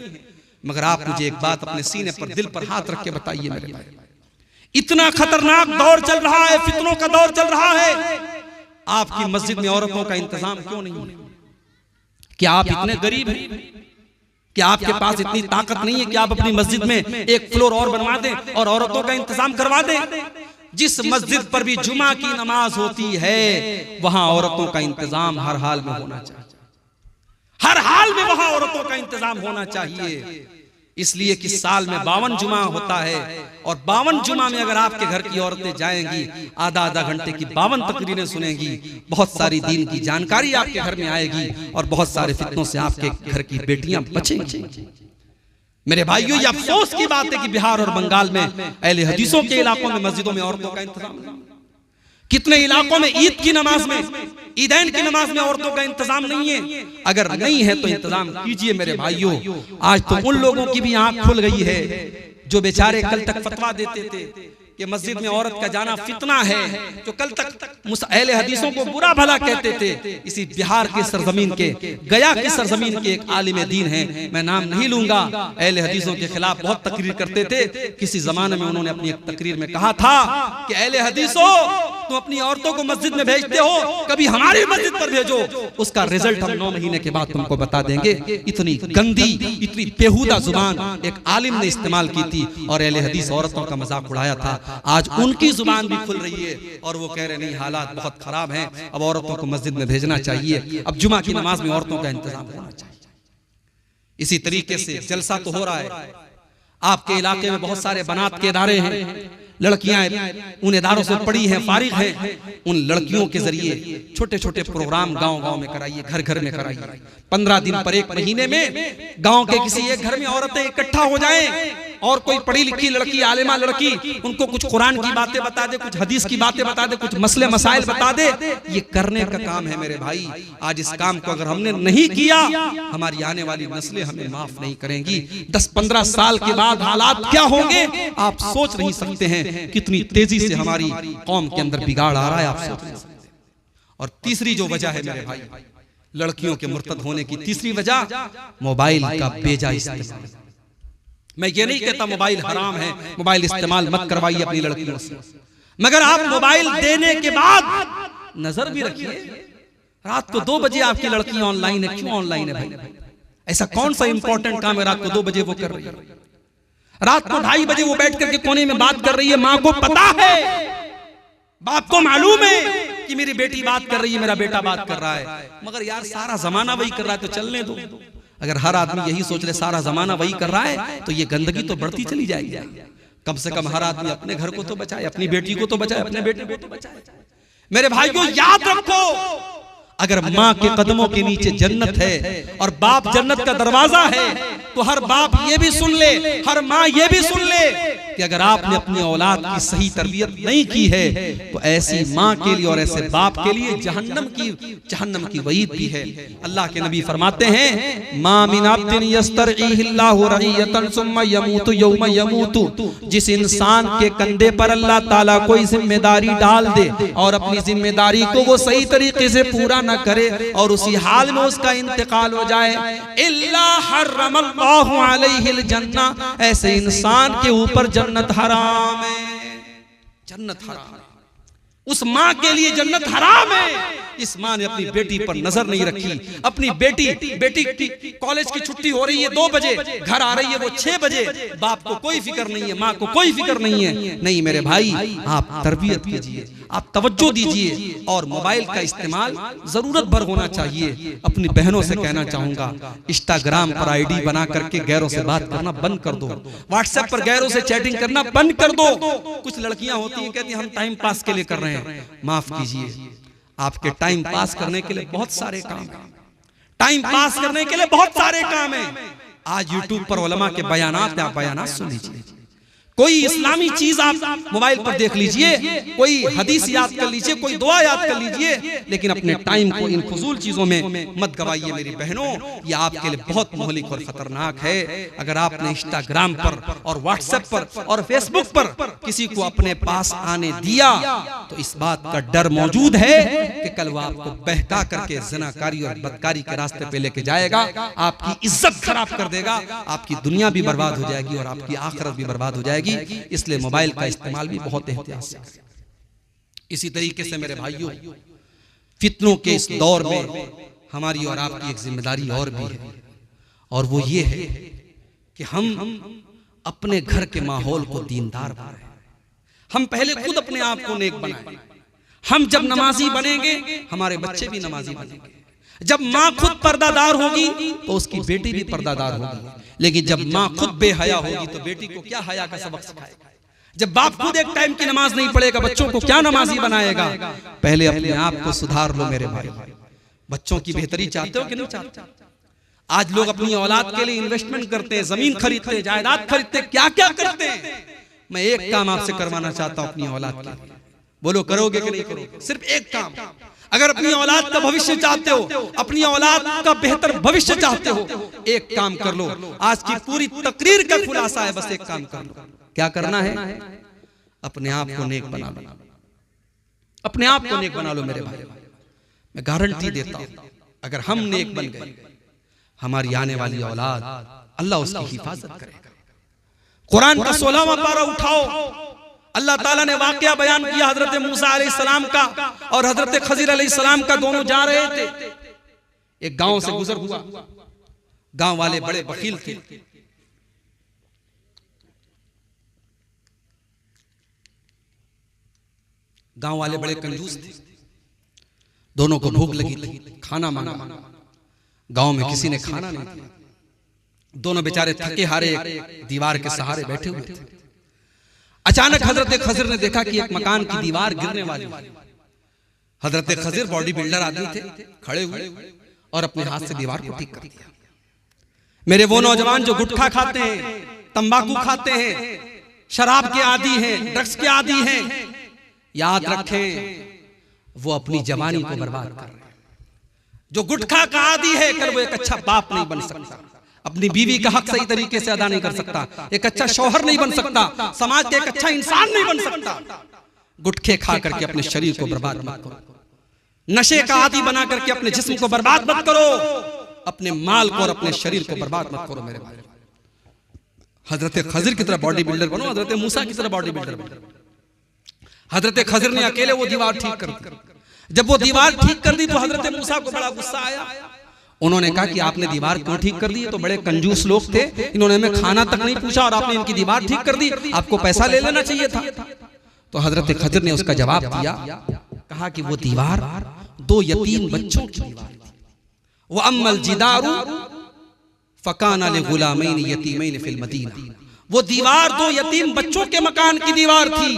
S1: मगर आप मुझे एक बात अपने सीने पर, दिल पर हाथ रख के बताइए मेरे भाई, इतना खतरनाक दौर चल रहा है, फितनों का दौर चल रहा है, आपकी मस्जिद में औरतों का इंतजाम क्यों नहीं है? क्या आप इतने गरीब हैं क्या आपके पास इतनी ताकत नहीं है कि आप अपनी मस्जिद में एक फ्लोर और बनवा दें और औरतों का इंतजाम करवा दें? जिस मस्जिद पर भी जुमा की नमाज होती है वहां औरतों का इंतजाम हर हाल में होना चाहिए, हर हाल में वहां औरतों का इंतजाम होना चाहिए। इसलिए कि साल में 52 जुमा होता है और 52 जुमा में अगर आपके घर की औरतें जाएंगी, आधा आधा घंटे की 52 तकरीरें सुनेंगी, बहुत सारी दीन की जानकारी आपके घर में आएगी और बहुत सारे फितनों से आपके घर की बेटियां बचेंगी। मेरे भाइयों, ये अफसोस की बात है कि बिहार और बंगाल में अहले हदीसों के इलाकों में मस्जिदों में औरतों का इंतजाम नहीं। कितने इलाकों में ईद की नमाज में, ईदैन की नमाज में औरतों का इंतजाम नहीं है। अगर नहीं है तो इंतजाम कीजिए मेरे भाइयों। आज तो उन लोगों की भी आंख खुल गई है जो बेचारे कल तक फतवा देते थे कि मस्जिद में औरत का जाना फितना है, जो कल तक अहले हदीसों को बुरा भला कहते थे। इसी बिहार के सरजमीन के, गया की सरजमीन के एक आलिम दीन है, मैं नाम नहीं लूंगा, अहले हदीसों के खिलाफ बहुत तकरीर करते थे। किसी जमाने में उन्होंने अपनी एक तकरीर में कहा था कि अहले हदीसों, तुम अपनी औरतों को मस्जिद में भेजते हो, कभी हमारी मस्जिद पर भेजो, उसका रिजल्ट हम 9 महीने के बाद तुमको बता देंगे। इतनी गंदी, इतनी बेहुदा जुबान एक आलिम ने इस्तेमाल की थी और अहले हदीस औरतों का मजाक उड़ाया था। आज उनकी जुबान भी खुल रही है और वो कह रहे नहीं, हालात बहुत खराब हैं, अब औरतों को मस्जिद में भेजना चाहिए, अब जुमा की नमाज में औरतों का इंतजाम होना चाहिए। इसी तरीके से जलसा तो हो रहा है। आपके इलाके में बहुत सारे बनात के इदारे हैं, लड़कियां उन इदारों से पढ़ी हैं, फारिग हैं। उन लड़कियों के जरिए छोटे छोटे प्रोग्राम गांव-गांव में कराइए, घर घर में कराइए। 15 दिन पर एक महीने में गांव के किसी एक घर में औरतें इकट्ठा हो जाएं और कोई पढ़ी लिखी लड़की, आलिमा लड़की, उनको कुछ कुरान की बातें बता दे, कुछ हदीस की बातें बता दे, कुछ मसले मसाइल बता दे। ये करने का काम है मेरे भाई। आज इस काम को अगर हमने नहीं किया, हमारी आने वाली नस्लें हमें माफ नहीं करेंगी। 10-15 साल के बाद हालात क्या होंगे आप सोच नहीं सकते हैं। कितनी तेजी से हमारी कौम के अंदर बिगाड़ आ रहा है, आप सोच नहीं सकते। और तीसरी जो वजह है मेरे भाई, लड़कियों के मुर्तद होने की तीसरी वजह मोबाइल का बेजा इस्तेमाल। मैं ये नहीं कहता मोबाइल हराम है, मोबाइल इस्तेमाल मत करवाइए अपनी लड़कियों से, मगर आप मोबाइल देने के बाद नजर भी रखिए। रात को 2 बजे आपकी लड़की ऑनलाइन है, क्यों ऑनलाइन है भाई? ऐसा कौन सा इंपॉर्टेंट काम है रात को 2 बजे वो कर रही है? रात को 2:30 बजे वो बैठ करके कोने में बात कर रही है। माँ को पता है, बाप को मालूम है कि मेरी बेटी बात कर रही है, मेरा बेटा बात कर रहा है, मगर यार सारा जमाना वही कर रहा है तो चलने दो। अगर हर आदमी यही सोच ले सारा जमाना वही कर रहा है तो ये गंदगी तो बढ़ती चली जाएगी। कम से कम हर आदमी अपने घर को तो बचाए, अपनी बेटी को तो बचाए, अपने बेटे को तो बचाए। मेरे भाइयों याद रखो, अगर माँ के कदमों के नीचे जन्नत है और बाप जन्नत का दरवाजा है, तो हर बाप ये भी सुन ले, हर माँ ये भी सुन ले कि अगर आपने अपनी औलाद की सही तरबियत नहीं की है तो ऐसी माँ के लिए और ऐसे बाप के लिए जहन्नम की वईद भी है। अल्लाह के नबी फरमाते हैं, मा मिन अब्दिन यस्तरईहिल्लाहु रईयतन सुम्मा यमूतु यौमा यमूतु, जिस इंसान के कंधे पर अल्लाह ताला कोई जिम्मेदारी डाल दे और अपनी जिम्मेदारी को वो सही तरीके से पूरा न करे और उसी हाल में उसका इंतकाल हो जाए, इल्ला हर्रमल्लाहु अलैहिल जन्ना, ऐसे इंसान के ऊपर जन्नत हराम है। जन्नत हराम है, उस माँ के लिए जन्नत हराम है। इस माँ ने अपनी बेटी पर नजर नहीं रखी। अपनी बेटी की कॉलेज की छुट्टी हो रही है 2 बजे, घर आ रही है वो 6 बजे, बाप को कोई फिक्र नहीं है, माँ को कोई फिक्र नहीं है। नहीं मेरे भाई, आप तरबियत कीजिए, आप तवज्जो दीजिए और मोबाइल का इस्तेमाल जरूरत भर होना चाहिए। अपनी बहनों से कहना चाहूंगा, इंस्टाग्राम पर आईडी बना करके गैरों से बात करना बंद कर दो, व्हाट्सएप पर गैरों से चैटिंग करना बंद कर दो। कुछ लड़कियां होती हैं कहती हैं हम टाइम पास के लिए कर रहे हैं। माफ कीजिए, आपके टाइम पास करने के लिए बहुत सारे काम हैं, टाइम पास करने के लिए बहुत सारे काम हैं। आज यूट्यूब पर उलमा के बयानात, आप बयानात सुन लीजिए, कोई इस्लामी चीज आप मोबाइल पर देख लीजिए, कोई हदीस याद कर लीजिए, कोई दुआ याद कर लीजिए, लेकिन अपने टाइम को इन फजूल चीजों में मत गवाइए मेरी बहनों। ये आपके लिए बहुत मोहलिक और खतरनाक है। अगर आपने इंस्टाग्राम पर और व्हाट्सएप पर और फेसबुक पर किसी को अपने पास आने दिया तो इस बात का डर मौजूद है कि कल वो आपको बहका करके ज़िनाकारी और बदकारी के रास्ते पे लेके जाएगा, आपकी इज्जत खराब कर देगा, आपकी दुनिया भी बर्बाद हो जाएगी और आपकी आखिरत भी बर्बाद हो जाएगी। इसलिए मोबाइल का इस्तेमाल भी बहुत एहतियात से करें। इसी तरीके से मेरे भाइयों, फितनों के इस दौर में हमारी और आपकी एक जिम्मेदारी और भी है, और वो ये है कि हम अपने घर के माहौल को दीनदार बनाएं। हम पहले खुद अपने आप को नेक बनाएं। हम जब नमाजी बनेंगे हमारे बच्चे भी नमाजी बनेंगे। जब माँ खुद पर्दादार होगी तो उसकी बेटी भी पर्दादार होगी। लेकिन जब माँ खुद बेहया होगी तो बेटी को क्या हया का सबक सिखाएगा। जब बाप खुद एक टाइम की नमाज नहीं पढ़ेगा बच्चों को क्या नमाजी बनाएगा। पहले अपने आप को सुधार लो मेरे भाई। बच्चों की बेहतरी चाहते हो कि नहीं चाहते? आज लोग अपनी औलाद के लिए इन्वेस्टमेंट करते हैं, जमीन खरीदते हैं, जायदाद खरीदते हैं, क्या क्या करते हैं। मैं एक काम आपसे करवाना चाहता हूं अपनी औलाद के लिए। बोलो करोगे कि नहीं करोगे? सिर्फ एक काम। अगर अपनी औलाद का भविष्य चाहते हो, अपनी औलाद का बेहतर भविष्य चाहते हो, एक काम कर लो। आज की पूरी तकरीर का खुलासा है, बस एक काम कर लो। क्या करना है? अपने आप को नेक बना लो। अपने आप को नेक बना लो मेरे भाई। मैं गारंटी देता हूं अगर हम नेक बन गए हमारी आने वाली औलाद अल्लाह उसकी हिफाजत करेगा। कुरान का 16वां पारा उठाओ। अल्लाह ताला ने वाकया बयान किया हजरत मूसा अलैहिस्सलाम का और हजरत खजीर अलैहिस्सलाम का। दोनों जा रहे थे, एक गांव से गुजर हुआ। गांव वाले बड़े बखील थे। गांव वाले बड़े कंजूस थे। दोनों को भूख लगी थी, खाना मांगा। गांव में किसी ने खाना नहीं दिया। दोनों बेचारे थके हारे दीवार के सहारे बैठे हुए थे। अचानक हजरत खजिर ने देखा कि एक मकान की दीवार गिरने वाली है। हजरत खजिर बॉडी बिल्डर आदमी थे, खड़े हुए और अपने हाथ से दीवार को ठीक कर दिया। मेरे वो नौजवान जो गुटखा खाते हैं, तंबाकू खाते हैं, शराब के आदी हैं, ड्रग्स के आदी हैं, याद रखें वो अपनी जवानी को बर्बाद कर रहे हैं। जो गुटखा का आदी है कल वो एक अच्छा बाप नहीं बन सकता, अपनी बीवी का हक सही तरीके से अदा नहीं कर सकता, एक अच्छा शौहर नहीं बन सकता, समाज के एक अच्छा इंसान नहीं बन सकता। गुटखे खा करके अपने शरीर को बर्बाद मत करो। नशे का आदी बना करके अपने जिस्म को बर्बाद मत करो। अपने माल को और अपने शरीर को बर्बाद मत करो मेरे भाई। हजरत खजिर की तरह बॉडी बिल्डर बनो, हजरत मूसा की तरह बॉडी बिल्डर बनो। हजरत खजिर ने अकेले वो दीवार ठीक कर दी। जब वो दीवार ठीक कर दी तो हजरत मूसा को बड़ा गुस्सा आया। उन्होंने कहा कि आपने दीवार क्यों ठीक कर दी? तो बड़े कंजूस लोग थे, इन्होंने हमें खाना तक नहीं पूछा और आपने इनकी दीवार ठीक कर दी, आपको पैसा ले लेना चाहिए था। तो हजरत खजिर ने उसका जवाब दिया, कहा कि वो दीवार दो यतीम बच्चों की दीवार थी। वो अम्मल जिदारु फकाना लिगुलामैन यतीमैन फिल मदीना। वो दीवार दो यतीम बच्चों के मकान की दीवार थी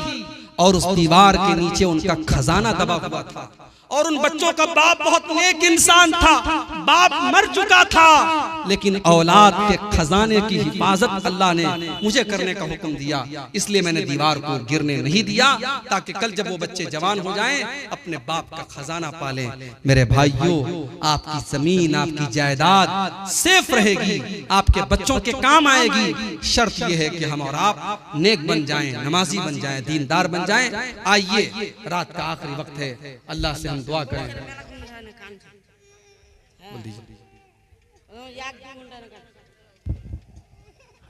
S1: और उस दीवार के नीचे उनका खजाना दबा हुआ था। और उन बच्चों का बाप बहुत नेक इंसान था, बाप मर चुका था, लेकिन औलाद के खजाने की हिफाजत अल्लाह ने मुझे करने का हुक्म दिया, इसलिए मैंने दीवार को गिरने नहीं दिया, ताकि कल जब वो बच्चे जवान हो जाएं अपने बाप का खजाना पालें। मेरे भाइयों, आपकी जमीन, आपकी जायदाद सेफ रहेगी, आपके बच्चों के काम आएगी। शर्त यह है कि हम और आप नेक बन जाएं, नमाजी बन जाएं, दीनदार बन जाएं। आइए, रात का आखिरी वक्त है, अल्लाह से दुआ करें।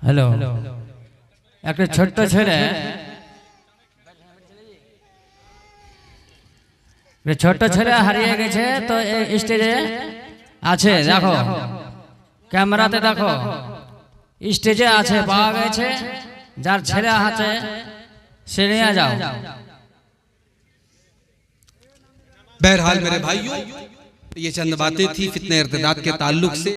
S2: हेलो, एक छोट छेले हारिए गेছে তো স্টেজে আছে, দেখো ক্যামেরাতে দেখো, স্টেজে আছে, পাওয়া গেছে। যার ছেলে আছে সে নিয়ে যাও।
S1: बहरहाल मेरे भाइयों, ये चंद बातें थी फितने इर्तिदाद के ताल्लुक से।